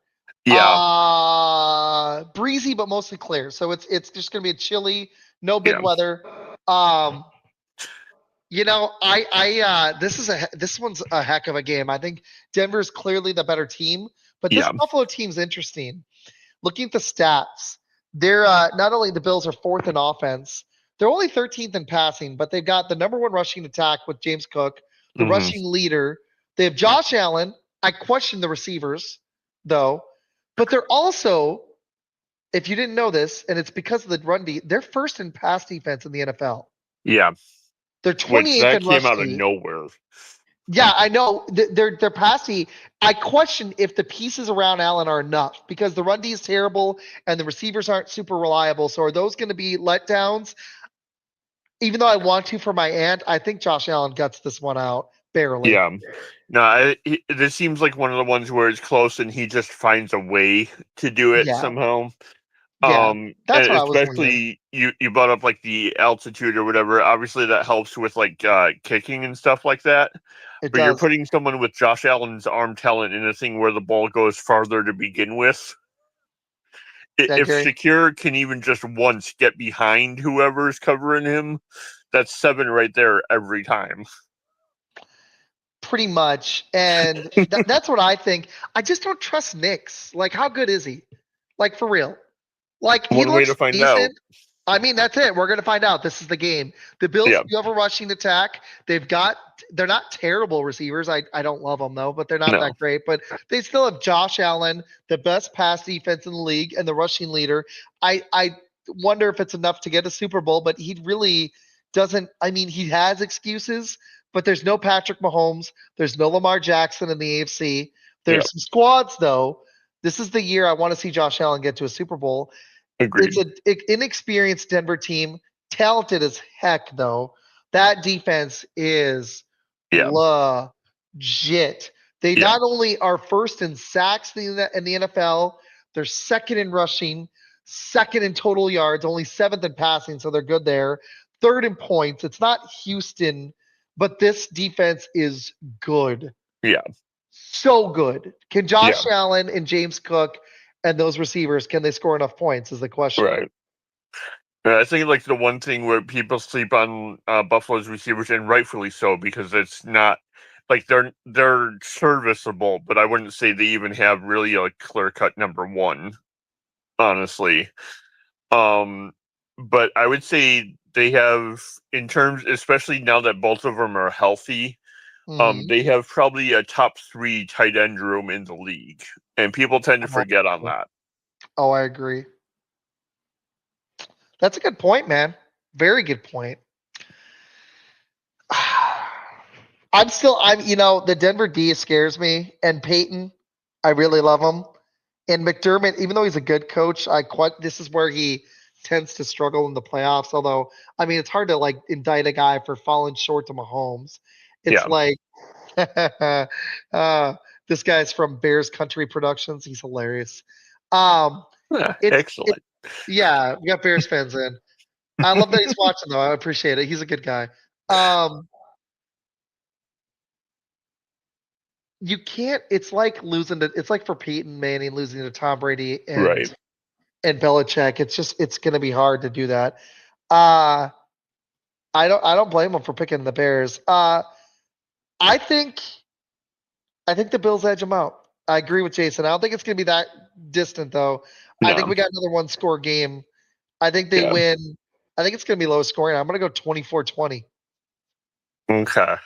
Breezy, but mostly clear. So it's just gonna be a chilly, no big Yeah. weather. This one's a heck of a game. I think Denver's clearly the better team, but this Yeah. Buffalo team's interesting. Looking at the stats, they're not only the Bills are fourth in offense, they're only 13th in passing, but they've got the number one rushing attack with James Cook, the Hmm. rushing leader. They have Josh Allen. I question the receivers, though, but they're also, if you didn't know this, and it's because of the run D, they're first in pass defense in the NFL. Yeah. They're Which 28th that in came rush out of D. nowhere. Yeah, I know. They're passing. I question if the pieces around Allen are enough because the run D is terrible and the receivers aren't super reliable. So are those going to be letdowns? Even though I want to for my aunt, I think Josh Allen guts this one out barely. Yeah. No, this seems like one of the ones where it's close and he just finds a way to do it Yeah, somehow. yeah. That's And what I was leaning. especially you brought up like the altitude or whatever. Obviously, that helps with like kicking and stuff like that. It But you're does. putting someone with Josh Allen's arm talent in a thing where the ball goes farther to begin with. I If agree. Shakir can even just once get behind whoever's covering him, that's 7 right there every time. Pretty much. And that's what I think. I just don't trust Knicks. Like, how good is he? Like, for real. Like, he One way looks to find out. decent. I mean, that's it. We're going to find out. This is the game. The Bills Yeah, do have a rushing attack. They're not terrible receivers. I don't love them, though, but they're not no, that great. But they still have Josh Allen, the best pass defense in the league, and the rushing leader. I wonder if it's enough to get a Super Bowl, but he really doesn't. I mean, he has excuses, but there's no Patrick Mahomes. There's no Lamar Jackson in the AFC. yeah, There's some squads, though. This is the year I want to see Josh Allen get to a Super Bowl. It's agreed. an inexperienced Denver team, talented as heck though. That defense is Yeah, legit. They yeah, not only are first in sacks in the NFL, they're second in rushing, second in total yards, only seventh in passing, so they're good there. Third in points. It's not Houston, but this defense is good. yeah, So good. Can yeah. Josh Allen and James Cook and those receivers, can they score enough points is the question. Right. I think like the one thing where people sleep on Buffalo's receivers, and rightfully so, because it's not like they're serviceable, but I wouldn't say they even have really a clear cut number one, honestly. Um, but I would say they have, in terms, especially now that both of them are healthy, Mm-hmm. they have probably a top 3 tight end room in the league, and people tend to Oh, forget on that. oh, I agree. That's a good point, man. Very good point. The Denver D scares me, and Peyton, I really love him. And McDermott, even though he's a good coach, this is where he tends to struggle in the playoffs. Although, I mean, it's hard to like indict a guy for falling short to Mahomes. It's Yeah. like, uh, this guy's from Bears Country Productions. He's hilarious. Um, it, Excellent. yeah, we got Bears fans in. I love that he's watching though. I appreciate it. He's a good guy. Um, you can't. It's like losing to. It's like for Peyton Manning losing to Tom Brady Right. and Belichick. It's going to be hard to do that. Uh, I don't blame him for picking the Bears. I think I think the Bills edge them out. I agree with Jason. I don't think it's going to be that distant though. I think No. we got another one score game. I think they Yeah. win. I think it's going to be low scoring. I'm going to go 24-20. Okay.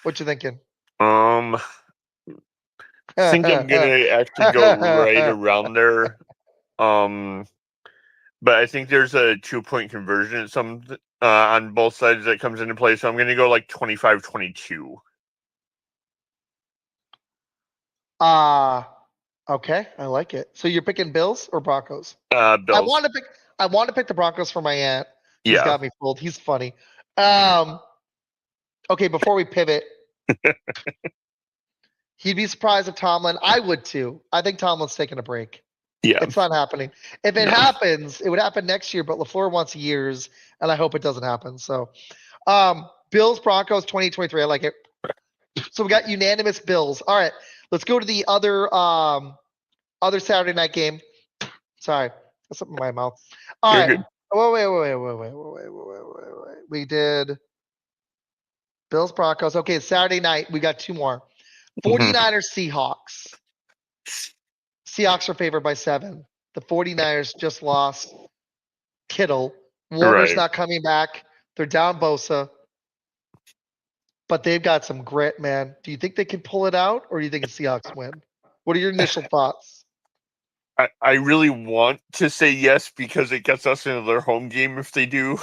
What you thinking? Um, think I'm gonna actually go right around there. Um, but I think there's a 2-point conversion at some on both sides that comes into play. So I'm gonna go like 25-22. uh okay, I like it. So you're picking Bills or Broncos? I Bills. want to pick I want to pick the Broncos for my aunt. He's Yeah. got me fooled. He's funny. Um okay, before we pivot, he'd be surprised if Tomlin. I would too. I think Tomlin's taking a break. Yeah. It's not happening. If it No. happens, it would happen next year, but LaFleur wants years, and I hope it doesn't happen. So Bills Broncos 2023. I like it. So we got unanimous Bills. All right, let's go to the other Other Saturday night game. Sorry, that's something in my mouth. All You're right. good. Wait. We did Bills Broncos. Okay, Saturday night. We got two more. 49ers Seahawks. Seahawks are favored by 7. The 49ers just lost Kittle. Warner's Right. not coming back. They're down Bosa. But they've got some grit, man. Do you think they can pull it out, or do you think the Seahawks win? What are your initial thoughts? I really want to say yes because it gets us into their home game if they do.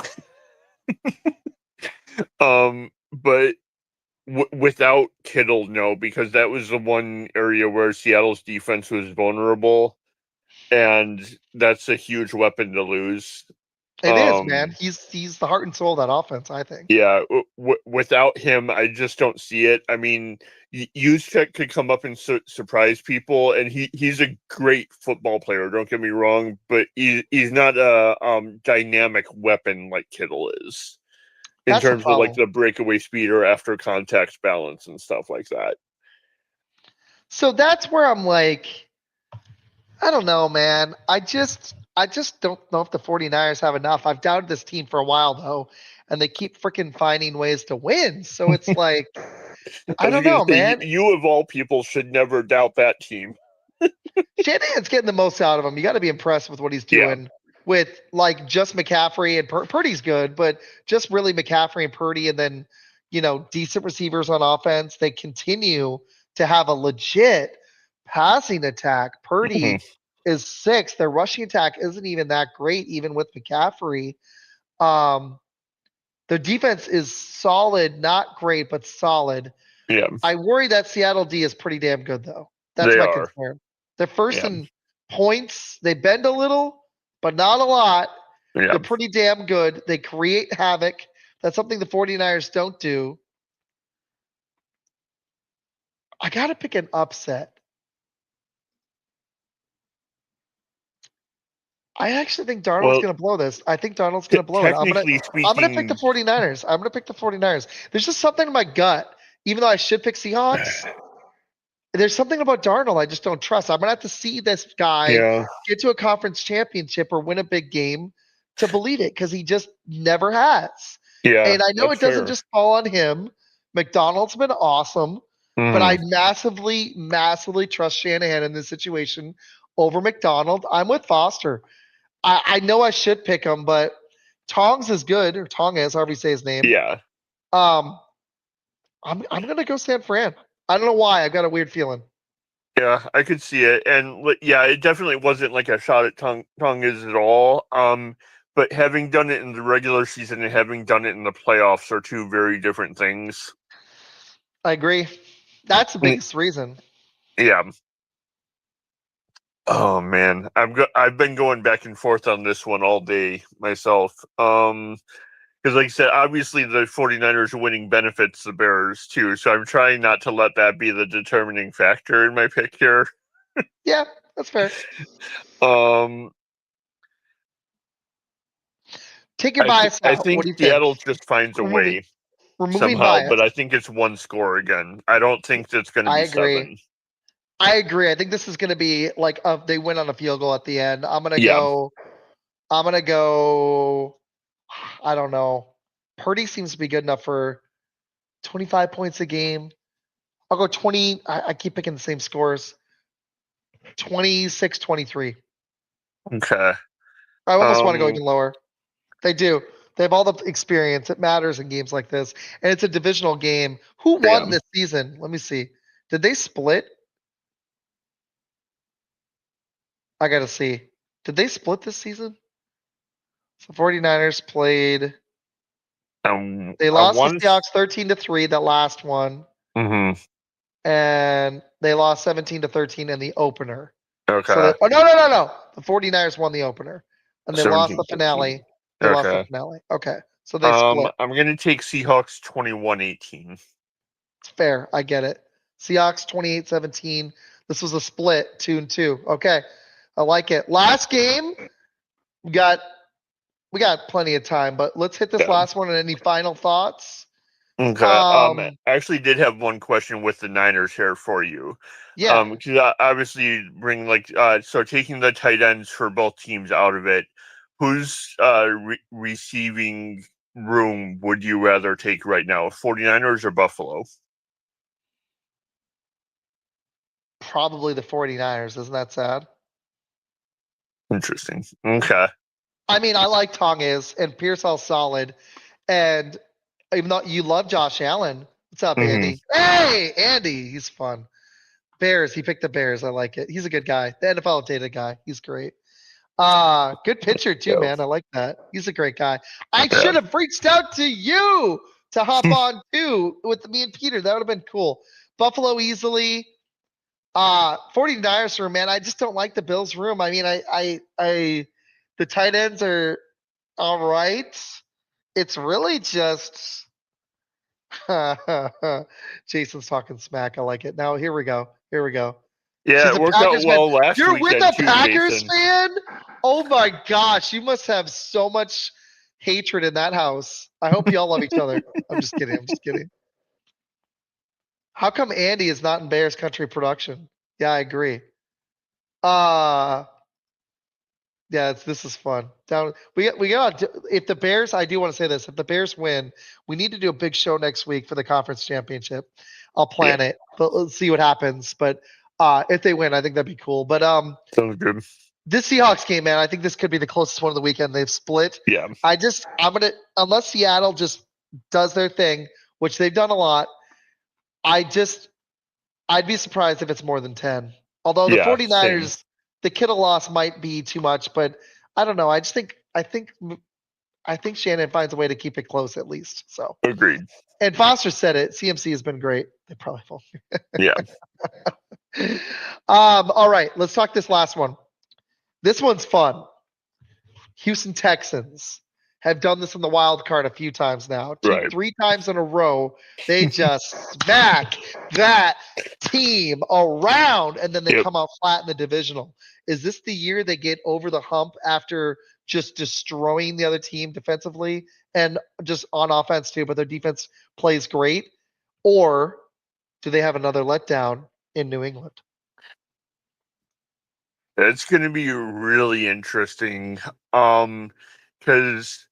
But without Kittle, no, because that was the one area where Seattle's defense was vulnerable, and that's a huge weapon to lose. It is, man. He's the heart and soul of that offense, I think. Yeah, without him, I just don't see it. I mean, Juszczyk could come up and surprise people, and he's a great football player. Don't get me wrong, but he's not a dynamic weapon like Kittle is in That's the terms of like problem. the breakaway speed or after contact balance and stuff like that. So that's where I'm like, I don't know, man. I just don't know if the 49ers have enough. I've doubted this team for a while though, and they keep freaking finding ways to win. So it's like, I I was don't going know, to say, man. you of all people should never doubt that team. Shanahan's getting the most out of him. You got to be impressed with what he's Yeah. doing with like just McCaffrey and Purdy's good, but just really McCaffrey and Purdy, and then decent receivers on offense. They continue to have a legit passing attack. Purdy is 6. Their rushing attack isn't even that great, even with McCaffrey. Um, their defense is solid, not great, but solid. Yeah, I worry that Seattle D is pretty damn good, though. That's they my are. concern. They're first Yeah, in points. They bend a little, but not a lot. yeah. They're pretty damn good. They create havoc. That's something the 49ers don't do. I got to pick an upset. I actually think Darnold's Well, going to blow this. I think Darnold's going to blow it. technically I'm going to pick the speaking, 49ers. I'm going to pick the 49ers. There's just something in my gut. Even though I should pick Seahawks, there's something about Darnold I just don't trust. I'm gonna have to see this guy yeah, get to a conference championship or win a big game to believe it, because he just never has. yeah, And I know that's it doesn't fair. just fall on him. McDonald's been awesome, but I Mhm. massively trust Shanahan in this situation over McDonald. I'm with Foster. I know I should pick him, but Tongs is good, or Tong is, however you say his name. Yeah, Um, I'm gonna go San Fran. I don't know why. I've got a weird feeling. yeah, I could see it, and yeah, it definitely wasn't like a shot at Tongue is at all. But having done it in the regular season and having done it in the playoffs are two very different things. I agree. That's the Mm, biggest reason. Yeah. Oh man, I've been going back and forth on this one all day myself. Because like I said, obviously the 49ers winning benefits the Bears too, so I'm trying not to let that be the determining factor in my pick here. Yeah, that's fair. Um, Take your bias I out. think What do you think? Seattle just finds a Removing way removing somehow, bias. but I think it's one score again. I don't think it's going to I be agree. 7. I agree. I think this is going to be like they win on a field goal at the end. I'm gonna Yeah, go. I'm gonna go. I don't know. Purdy seems to be good enough for 25 points a game. I'll go 20. I keep picking the same scores. 26-23. okay. I almost want to go Um, even lower. They do. They have all the experience. It matters in games like this. And it's a divisional game. Who yeah, won this season? Let me see. Did they split? I got to see. Did they split this season? So 49ers played. They I lost to want. Seahawks 13-3, that last one. Mm-hmm. And they lost 17-13 in the opener. So Okay, they, oh, no. The 49ers won the opener. And they lost the 17-13. finale. They lost the Okay. finale. Okay. So they split. I'm gonna take Seahawks 21-18. It's fair. I get it. Seahawks 28-17. This was a split, 2-2. Okay. I like it. Last game, we got plenty of time, but let's hit this Yeah. last one. And any final thoughts? Okay. Um, I actually did have one question with the Niners here for you. yeah, Because obviously you bring so taking the tight ends for both teams out of it, whose receiving room would you rather take right now, 49ers or Buffalo? probably the 49ers. Isn't that sad? Interesting. Okay. I mean, I like Tonges and Pearsall's solid. And even though you love Josh Allen, what's up, Hmm. Andy? Hey, Andy, he's fun. Bears, he picked the Bears. I like it. He's a good guy. The NFL data guy. He's great. Good pitcher too, Yeah. man. I like that. He's a great guy. I Yeah. should have reached out to you to hop on too with me and Peter. That would have been cool. Buffalo easily. 49ers room, man. I just don't like the Bills room. I mean, the tight ends are all right. It's really just Jason's talking smack. I like it. Now here we go. Here we go. Yeah, She's it a worked out Packers fan. well last You're with weekend a too, Packers Jason. fan? Oh my gosh, you must have so much hatred in that house. I hope you all love each other. I'm just kidding. I'm just kidding. How come Andy is not in Bears Country production? Yeah, I agree. Uh Yeah, this is fun. Down, we got if the Bears. I do want to say this: if the Bears win, we need to do a big show next week for the conference championship. I'll Yeah, plan it, but let's see what happens. But if they win, I think that'd be cool. But sounds good. this Seahawks game, man, I think this could be the closest one of the weekend. They've split. Yeah, I'm gonna unless Seattle just does their thing, which they've done a lot. I just I'd be surprised if it's more than 10. Although the yeah, same. 49ers, the Kittle loss might be too much, but I don't know. I think Shannon finds a way to keep it close at least. So, Agreed. and Foster said it. CMC has been great. They probably won't. Yeah, All right, let's talk this last one. This one's fun. Houston Texans have done this in the wild card a few times now. right. 3 times in a row, they just smack that team around and then they Yep. come out flat in the divisional. Is this the year they get over the hump after just destroying the other team defensively and just on offense too, but their defense plays great? Or do they have another letdown in New England? It's going to be really interesting. Because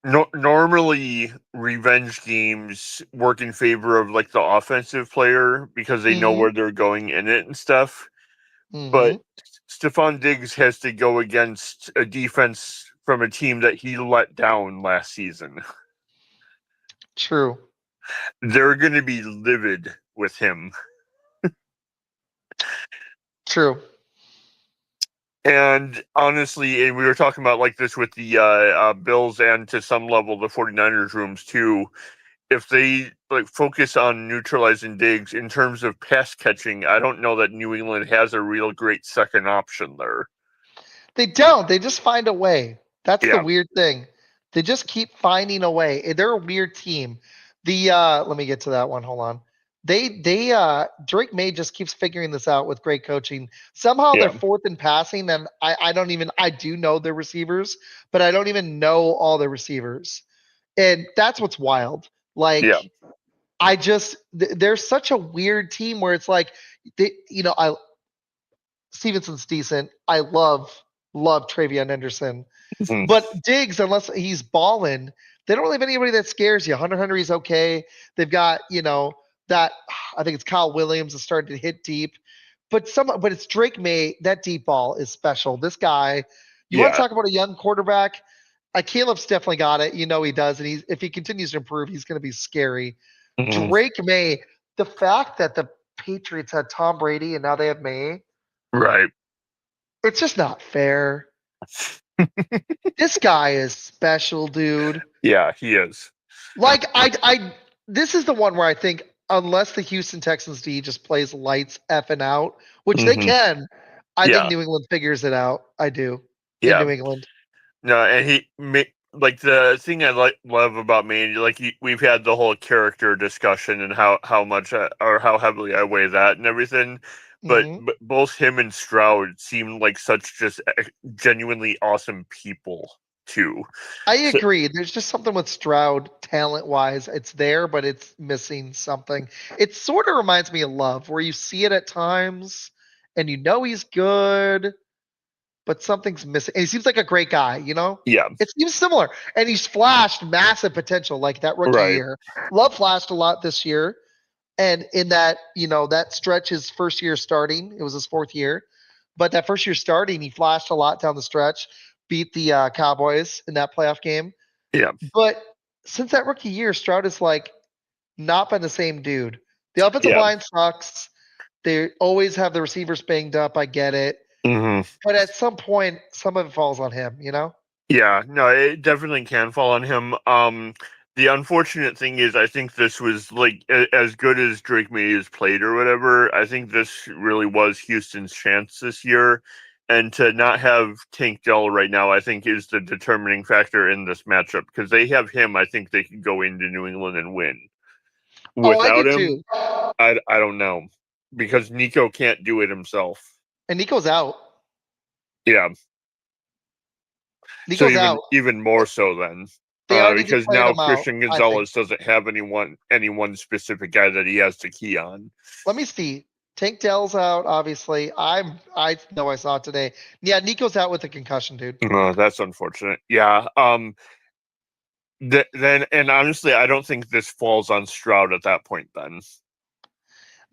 normally revenge games work in favor of like the offensive player because they know Mm-hmm. where they're going in it and stuff. Mm-hmm. But Stephon Diggs has to go against a defense from a team that he let down last season. True. They're going to be livid with him. True. And honestly, and we were talking about like this with the Bills and to some level the 49ers rooms too. If they like focus on neutralizing Diggs in terms of pass catching, I don't know that New England has a real great second option there. They don't. They just find a way. That's the Yeah, weird thing. They just keep finding a way. They're a weird team. The let me get to that one. Hold on. They Drake May just keeps figuring this out with great coaching. Somehow they're yeah, fourth in passing, and I don't even I do know their receivers, but I don't even know all their receivers. And that's what's wild. Like yeah. they're such a weird team where it's like I Stevenson's decent. I love Travion Henderson. Mhm. But Diggs, unless he's balling, they don't really have anybody that scares you. Hunter Henry's okay. They've got, that I think it's Kyle Williams is starting to hit deep. But it's Drake May. That deep ball is special. This guy, you want to Yeah. talk about a young quarterback? Caleb's definitely got it. You know he does, and if he continues to improve, he's going to be scary. Mhm. Drake May, the fact that the Patriots had Tom Brady and now they have May, Right. it's just not fair. This guy is special, dude. Yeah, he is. Like this is the one where I think unless the Houston Texans D just plays lights effing out, which they Hmm. can, I think Yeah, New England figures it out. I do in yeah. New England. No, and like the thing I love about me, like we've had the whole character discussion and how much or how heavily I weigh that and everything, Hmm. but both him and Stroud seem like such just genuinely awesome people. too. I So, agree. There's just something with Stroud, talent-wise. It's there, but it's missing something. It sort of reminds me of Love, where you see it at times, and you know he's good, but something's missing. And he seems like a great guy, you know? yeah, It seems similar. And he's flashed massive potential like that rookie right. year. Love flashed a lot this year. And in that, that stretch, his first year starting, it was his fourth year. But that first year starting, he flashed a lot down the stretch, beat the Cowboys in that playoff game. Yeah, But since that rookie year, Stroud is like not been the same dude. The offensive yeah. line sucks. They always have the receivers banged up. I get it. Hmm. But at some point, some of it falls on him, you know? Yeah, no, it definitely can fall on him. The unfortunate thing is, I think this was like as good as Drake May has played or whatever. I think this really was Houston's chance this year, and to not have Tank Dell right now, I think is the determining factor in this matchup because they have him. I think they can go into New England and win. Oh, I do Without him, too. I don't know because Nico can't do it himself. And Nico's out. Yeah, so Nico's out. even more so then. They already Because declared now him out, Christian I think. Gonzalez doesn't have any one specific guy that he has to key on. Let me see. Tank Dell's out, obviously. I know I saw it today. Yeah, Nico's out with a concussion, dude. That's unfortunate. Yeah. Then and honestly, I don't think this falls on Stroud at that point. Then. I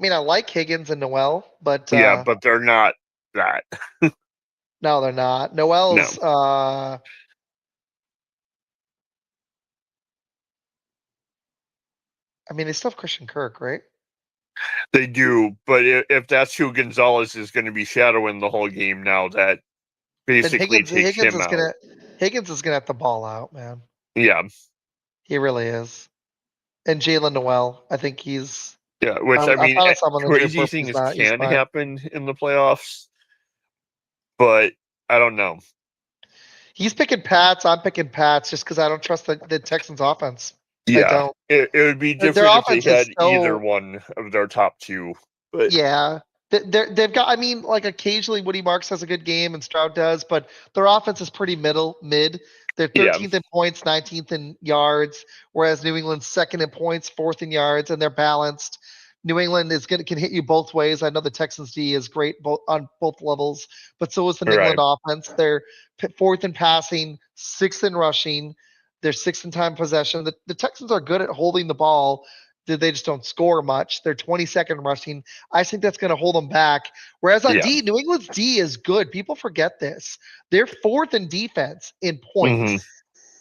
mean, I like Higgins and Noel, but Yeah, but they're not that. no, they're not. No, Noel's I mean, they still have Christian Kirk, right? they do. But if that's who Gonzalez is going to be shadowing the whole game now, that Then basically Higgins takes Higgins him is out. gonna have the ball out, man. Yeah. He really is. And Jalen Noel, I think he's. Yeah, which I I mean, thought of someone injured crazy report, but he's things not. He's can fine. happen in the playoffs, but I don't know. He's picking Pats. I'm picking Pats just because I don't trust the Texans' offense. I Yeah, don't. it would be Their different if they offense is had either so. one of their top two. But Yeah. They've got, I mean, like occasionally Woody Marks has a good game and Stroud does, but their offense is pretty mid. They're yeah, 13th in points, 19th in yards, whereas New England's second in points, fourth in yards, and they're balanced. New England can hit you both ways. I know the Texans D is great both on both levels, but so is the New right. England offense. They're fourth in passing, sixth in rushing. They're sixth in time possession. The Texans are good at holding the ball. They just don't score much. They're 22nd rushing. I think that's going to hold them back. Whereas on Yeah. D, New England's D is good. People forget this. They're fourth in defense in Hmm. points.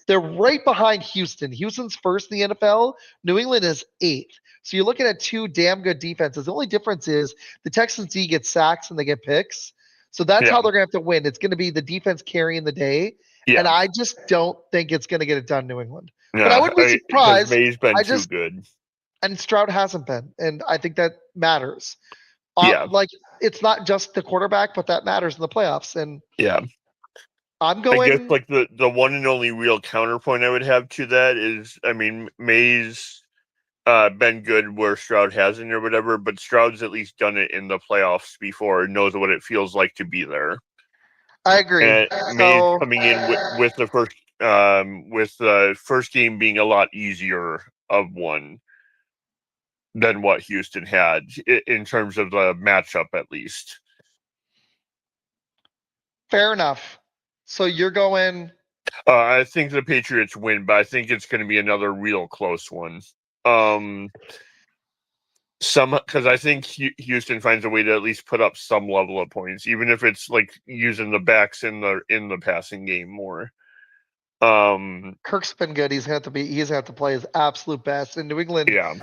They're right behind Houston. Houston's first in the NFL. New England is eighth. So you're looking at two damn good defenses. The only difference is the Texans D get sacks and they get picks. So that's Yeah. how they're going to have to win. It's going to be the defense carrying the day. Yeah. And I just don't think it's going to get it done, New England. But I Yeah. wouldn't be Because surprised. May's been I too just good. and Stroud hasn't been, and I think that matters. Yeah. Like it's not just the quarterback, but that matters in the playoffs. And Yeah. I'm I guess going. like the one and only real counterpoint I would have to that is, I mean, May's been good where Stroud hasn't or whatever, but Stroud's at least done it in the playoffs before and knows what it feels like to be there. I agree. And May's So coming in with the first game being a lot easier of one than what Houston had in terms of the matchup, at least. fair enough. So you're going. I think the Patriots win, but I think it's going to be another real close one. Because I think Houston finds a way to at least put up some level of points, even if it's like using the backs in the passing game more. Kirk's been good. He's gonna have to play his absolute best. And New England, Yeah,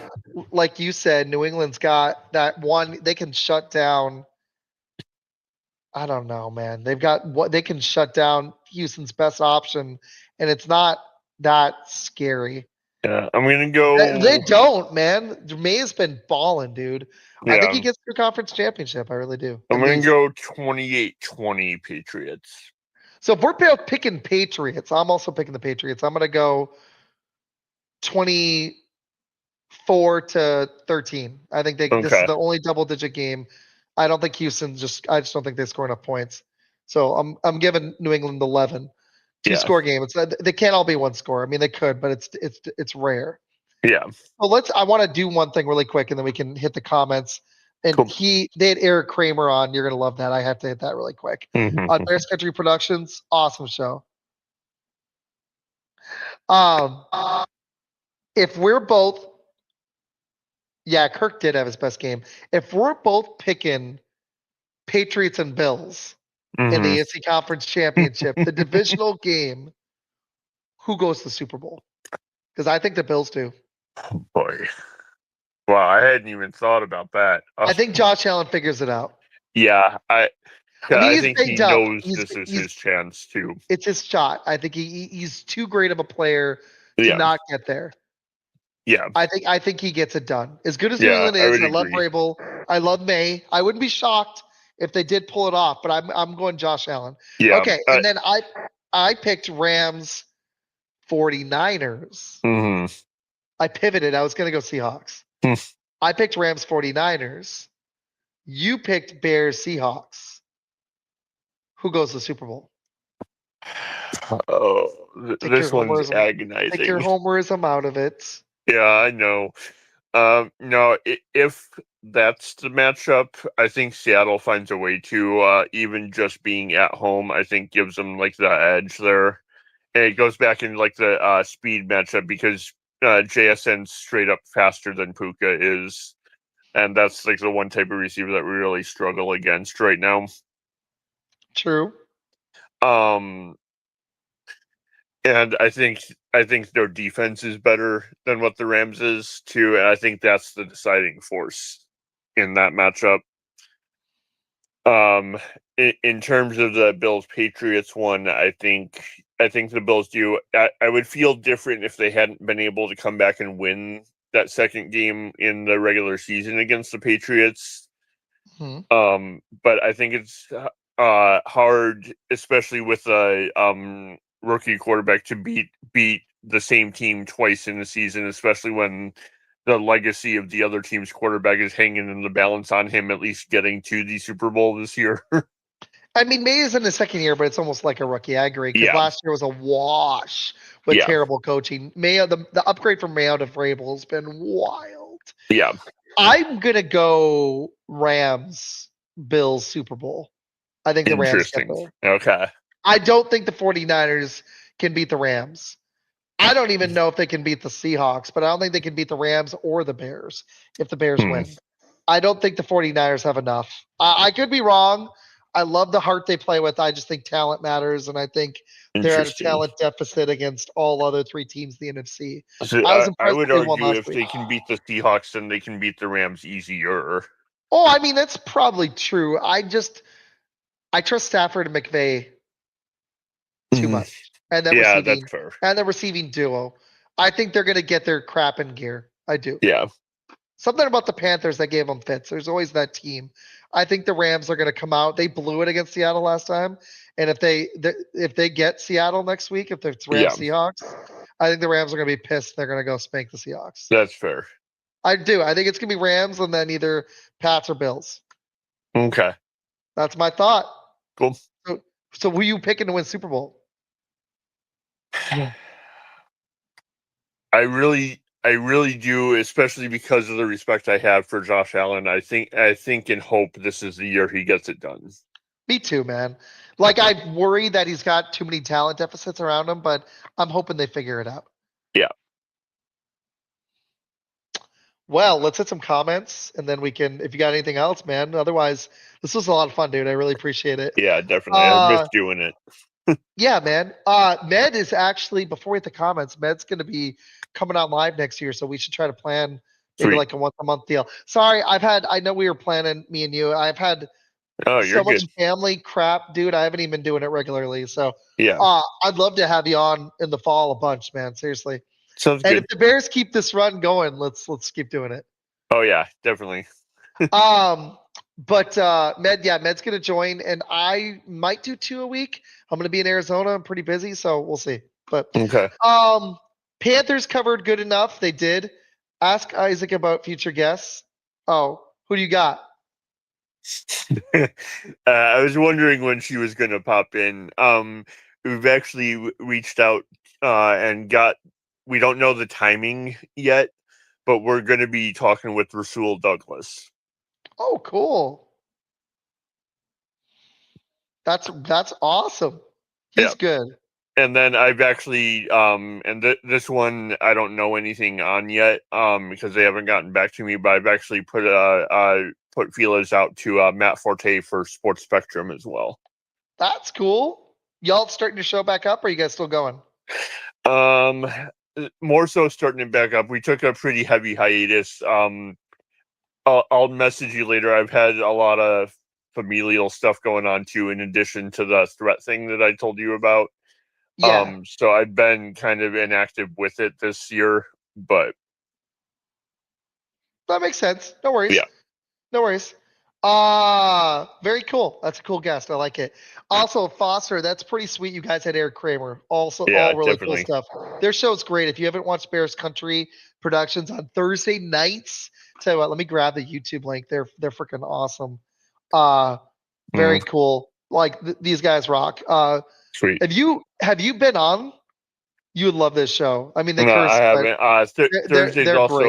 like you said, New England's got that one. They can shut down. I don't know, man. They've got what they can shut down Houston's best option, and it's not that scary. yeah. I'm gonna They go. don't, man. May's been balling, dude. I think he Yeah, gets to conference championship. I really do. I'm At gonna least. go 28-20 Patriots. So if we're picking Patriots, I'm also picking the Patriots. I'm gonna go 24-13. I think this is Okay. the only double digit game. I don't think I just don't think they score enough points. So I'm giving New England 11. 2-score game. They can't all be 1 score. I mean, they could, but it's rare. Yeah. Well, I want to do one thing really quick, and then we can hit the comments. And Cool. they had Eric Kramer on. You're gonna love that. I have to hit that really quick. Bears Country Productions, awesome show. If we're both, yeah, Kirk did have his best game. If we're both picking Patriots and Bills in the AFC Conference Championship, the divisional game, who goes to the Super Bowl? Because I think the Bills do. Oh boy. Wow, I hadn't even thought about that. I think Josh Allen figures it out. Yeah, I think he knows this is his chance too. It's his shot. I think he's too great of a player to not get there. Yeah. I think he gets it done. As good as New England is, I love Vrabel. I love May. I wouldn't be shocked if they did pull it off, but I'm going Josh Allen. Yeah. Okay, and then I picked Rams 49ers. I pivoted. I was going to go Seahawks. I picked Rams 49ers. You picked Bears Seahawks. Who goes to the Super Bowl? Oh, this one's agonizing. Take your homerism out of it. Yeah, I know. No, if that's the matchup, I think Seattle finds a way to, even just being at home, I think gives them like the edge there. And it goes back in like the speed matchup because JSN's straight up faster than Puka is. And that's like the one type of receiver that we really struggle against right now. True. And I think their defense is better than what the Rams is too, and I think that's the deciding force in that matchup. In terms of the Bills Patriots one, I think the Bills do. I would feel different if they hadn't been able to come back and win that second game in the regular season against the Patriots. But I think it's hard, especially with a rookie quarterback, to beat the same team twice in the season, especially when the legacy of the other team's quarterback is hanging in the balance on him at least getting to the Super Bowl this year. I mean, May is in the second year, but it's almost like a rookie. I agree, because last year was a wash with terrible coaching. Mayo, the upgrade from Mayo to Vrabel has been wild. Yeah. I'm going to go Rams, Bills, Super Bowl. I think the Rams get there. Okay. I don't think the 49ers can beat the Rams. I don't even know if they can beat the Seahawks, but I don't think they can beat the Rams or the Bears if the Bears win. I don't think the 49ers have enough. I could be wrong. I love the heart they play with. I just think talent matters, and I think they're at a talent deficit against all other three teams in the NFC. So I would argue if they can beat the Seahawks, then they can beat the Rams easier. Oh, I mean, that's probably true. I trust Stafford and McVay too much. And that's fair. And the receiving duo. I think they're going to get their crap in gear. I do. Yeah. Something about the Panthers that gave them fits. There's always that team. I think the Rams are going to come out. They blew it against Seattle last time. And if they get Seattle next week, if it's Rams Seahawks, I think the Rams are going to be pissed. They're going to go spank the Seahawks. That's fair. I do. I think it's going to be Rams and then either Pats or Bills. Okay. That's my thought. Cool. So who are you picking to win Super Bowl? I really do, especially because of the respect I have for Josh Allen. I think and hope this is the year he gets it done. Me too, man. Like, I worry that he's got too many talent deficits around him, but I'm hoping they figure it out. Yeah. Well, let's hit some comments, and then we can, if you got anything else, man. Otherwise, this was a lot of fun, dude. I really appreciate it. Yeah, definitely. I missed doing it. Yeah, man. Med is actually, before we hit the comments, Med's going to be coming out live next year, so we should try to plan maybe like a once-a-month deal. Sorry, I know we were planning, me and you. I've had so much family crap, dude. I haven't even been doing it regularly. So yeah, I'd love to have you on in the fall a bunch, man. Seriously. Sounds good. And if the Bears keep this run going, let's keep doing it. Oh yeah, definitely. But Med's gonna join, and I might do 2 a week. I'm gonna be in Arizona. I'm pretty busy, so we'll see. But okay. Panthers covered good enough. They did. Ask Isaac about future guests. Oh, who do you got? I was wondering when she was gonna pop in. we've actually reached out and got. We don't know the timing yet, but we're going to be talking with Rasul Douglas. Oh, cool. That's awesome. He's good. And then I've actually this one I don't know anything on yet because they haven't gotten back to me, but I've actually put feelers out to Matt Forte for Sports Spectrum as well. That's cool. Y'all starting to show back up, or are you guys still going? More so starting it back up. We took a pretty heavy hiatus. I'll message you later. I've had a lot of familial stuff going on too, in addition to the threat thing that I told you about. Yeah. So I've been kind of inactive with it this year, but That makes sense. No worries. yeah. No worries. Very cool. That's a cool guest. I like it. Also, Foster, that's pretty sweet. You guys had Eric Kramer. Also, Yeah, all really definitely. cool stuff. Their show's great. If you haven't watched Bears Country Productions on Thursday nights, tell you what, let me grab the YouTube link. They're freaking awesome. Very cool. Like these guys rock. Sweet. Have you been on? You would love this show. I mean, they No, curse, I but haven't. Thursday's they're great.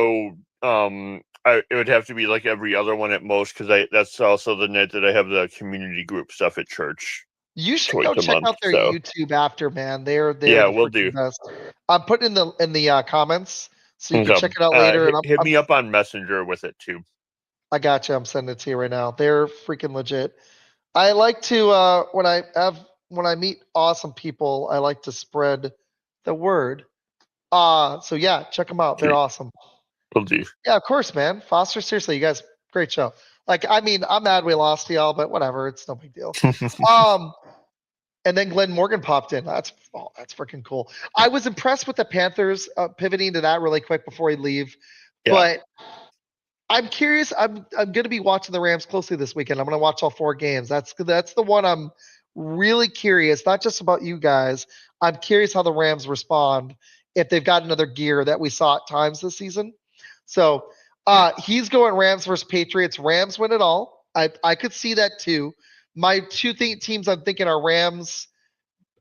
also it would have to be like every other one at most because that's also the night that I have the community group stuff at church. You should Twice go a check month. out their So YouTube after, man. They're yeah, the we'll freaking do. best. I'm putting in the comments so you can check it out later. And Hit me up on Messenger with it too. I got you. I'm sending it to you right now. They're freaking legit. I like to when I meet awesome people, I like to spread the word. So yeah, check them out. They're awesome. Will do. Yeah, of course, man. Foster, seriously, you guys, great show. Like, I mean, I'm mad we lost to y'all, but whatever, it's no big deal. And then Glenn Morgan popped in. That's freaking cool. I was impressed with the Panthers pivoting to that really quick before he leave, but I'm curious. I'm going to be watching the Rams closely this weekend. I'm going to watch all 4 games. That's the one I'm really curious. Not just about you guys. I'm curious how the Rams respond if they've got another gear that we saw at times this season. So he's going Rams versus Patriots. Rams win it all. I could see that too. My two teams I'm thinking are Rams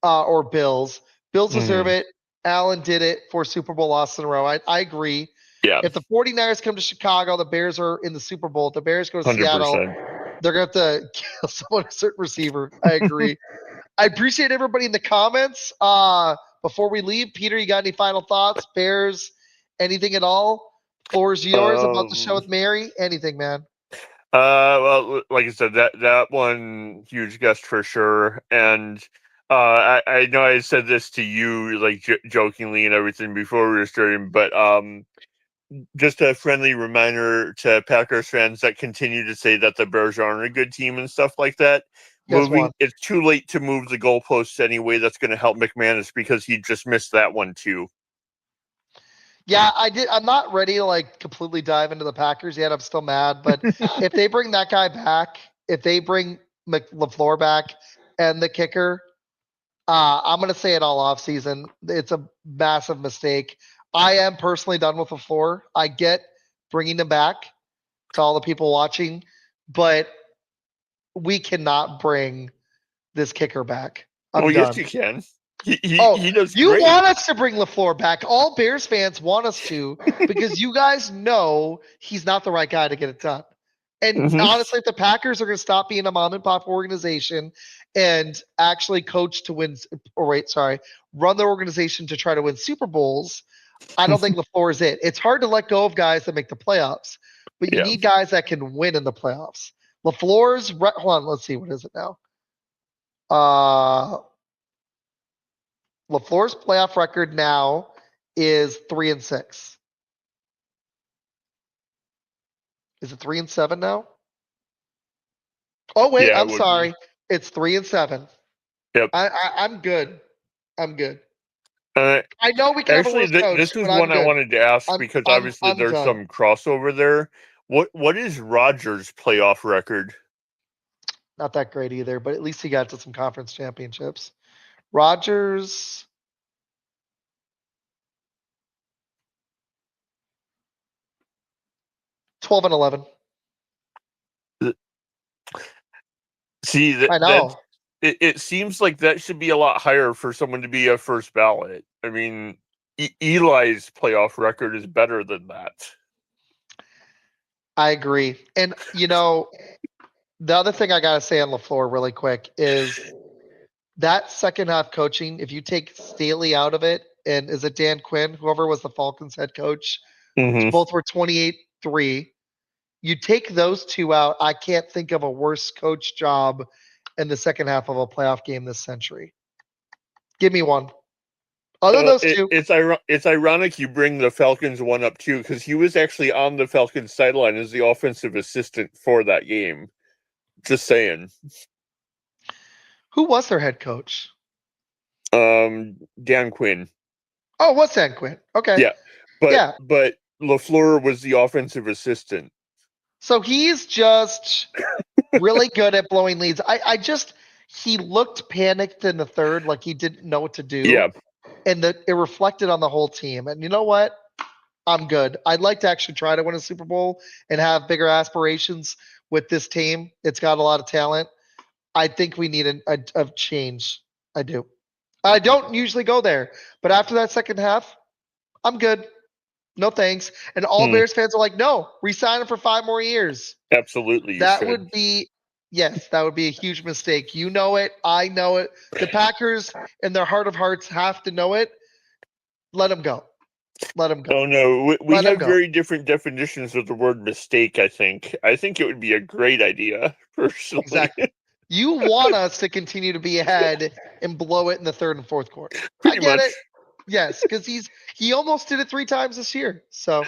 or Bills. Bills deserve it. Allen did it for Super Bowl loss in a row. I agree. Yeah. If the 49ers come to Chicago, the Bears are in the Super Bowl. If the Bears go to 100%. Seattle, they're going to have to kill someone, a certain receiver. I agree. I appreciate everybody in the comments. Before we leave, Peter, you got any final thoughts? Bears, anything at all? Floor is yours about the show with Mary. Anything, man. Well, like I said, that one huge guest for sure, and I know I said this to you like jokingly and everything before we were starting, but just a friendly reminder to Packers fans that continue to say that the Bears aren't a good team and stuff like that. It's too late to move the goalposts anyway. That's going to help McManus because he just missed that one too. Yeah, I did. I'm not ready to like completely dive into the Packers yet. I'm still mad, but if they bring that guy back, if they bring LaFleur back and the kicker, I'm gonna say it all off season. It's a massive mistake. I am personally done with LaFleur. I get bringing him back to all the people watching, but we cannot bring this kicker back. I'm done. Yes, you can. He does you great. Want us to bring LaFleur back. All Bears fans want us to because you guys know he's not the right guy to get it done. And honestly, if the Packers are going to stop being a mom and pop organization and actually coach to win, run the organization to try to win Super Bowls, I don't think LaFleur is it. It's hard to let go of guys that make the playoffs, but you need guys that can win in the playoffs. LaFleur's, hold on, let's see, what is it now? LaFleur's playoff record now is 3-6. Is it 3-7 now? Oh wait, I'm sorry. It's 3-7. Yep. I'm good. I'm good. I know we can actually, have a worse coach, this was but one I wanted to ask because obviously I'm there's done. some crossover there. What is Rodgers' playoff record? Not that great either, but at least he got to some conference championships. Rodgers. $12 and $11. See, I know. it seems like that should be a lot higher for someone to be a first ballot. I mean, Eli's playoff record is better than that. I agree. And, the other thing I got to say on LaFleur really quick is that second half coaching, if you take Staley out of it, and is it Dan Quinn, whoever was the Falcons head coach, both were 28-3. You take those two out, I can't think of a worse coach job in the second half of a playoff game this century. Give me one. Other than those two. It's ironic you bring the Falcons one up too, because he was actually on the Falcons sideline as the offensive assistant for that game. Just saying. Who was their head coach? Dan Quinn. Oh, it was Dan Quinn. Okay. Yeah. But LaFleur was the offensive assistant. So he's just really good at blowing leads. He looked panicked in the third, like he didn't know what to do. Yeah. And it reflected on the whole team. And you know what? I'm good. I'd like to actually try to win a Super Bowl and have bigger aspirations with this team. It's got a lot of talent. I think we need a change. I do. I don't usually go there, but after that second half, I'm good. No thanks. And all Bears fans are like, no, resign him for 5 more years. Absolutely. That would be a huge mistake. You know it. I know it. The Packers, in their heart of hearts, have to know it. Let him go. Let him go. Oh, no. We have very different definitions of the word mistake, I think. I think it would be a great idea, personally. Exactly. You want us to continue to be ahead and blow it in the third and fourth quarter. Pretty I get much. it. Yes, because he almost did it 3 times this year. So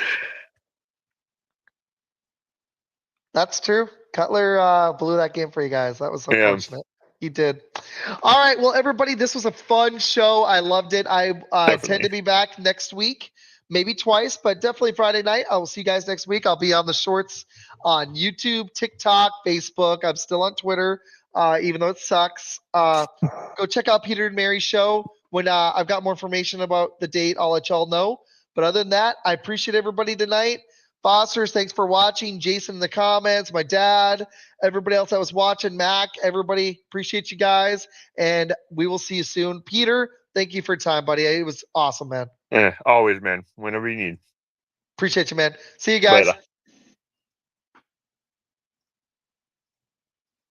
that's true. Cutler blew that game for you guys. That was unfortunate. Yeah. He did. All right. Well, everybody, this was a fun show. I loved it. I intend to be back next week, maybe twice, but definitely Friday night. I will see you guys next week. I'll be on the shorts on YouTube, TikTok, Facebook. I'm still on Twitter, even though it sucks. Go check out Peter and Mary's show. When I've got more information about the date, I'll let y'all know. But other than that, I appreciate everybody tonight. Fosters, thanks for watching. Jason in the comments, my dad, everybody else that was watching, Mac, everybody, appreciate you guys. And we will see you soon. Peter, thank you for your time, buddy. It was awesome, man. Yeah, always, man. Whenever you need. Appreciate you, man. See you guys. Later.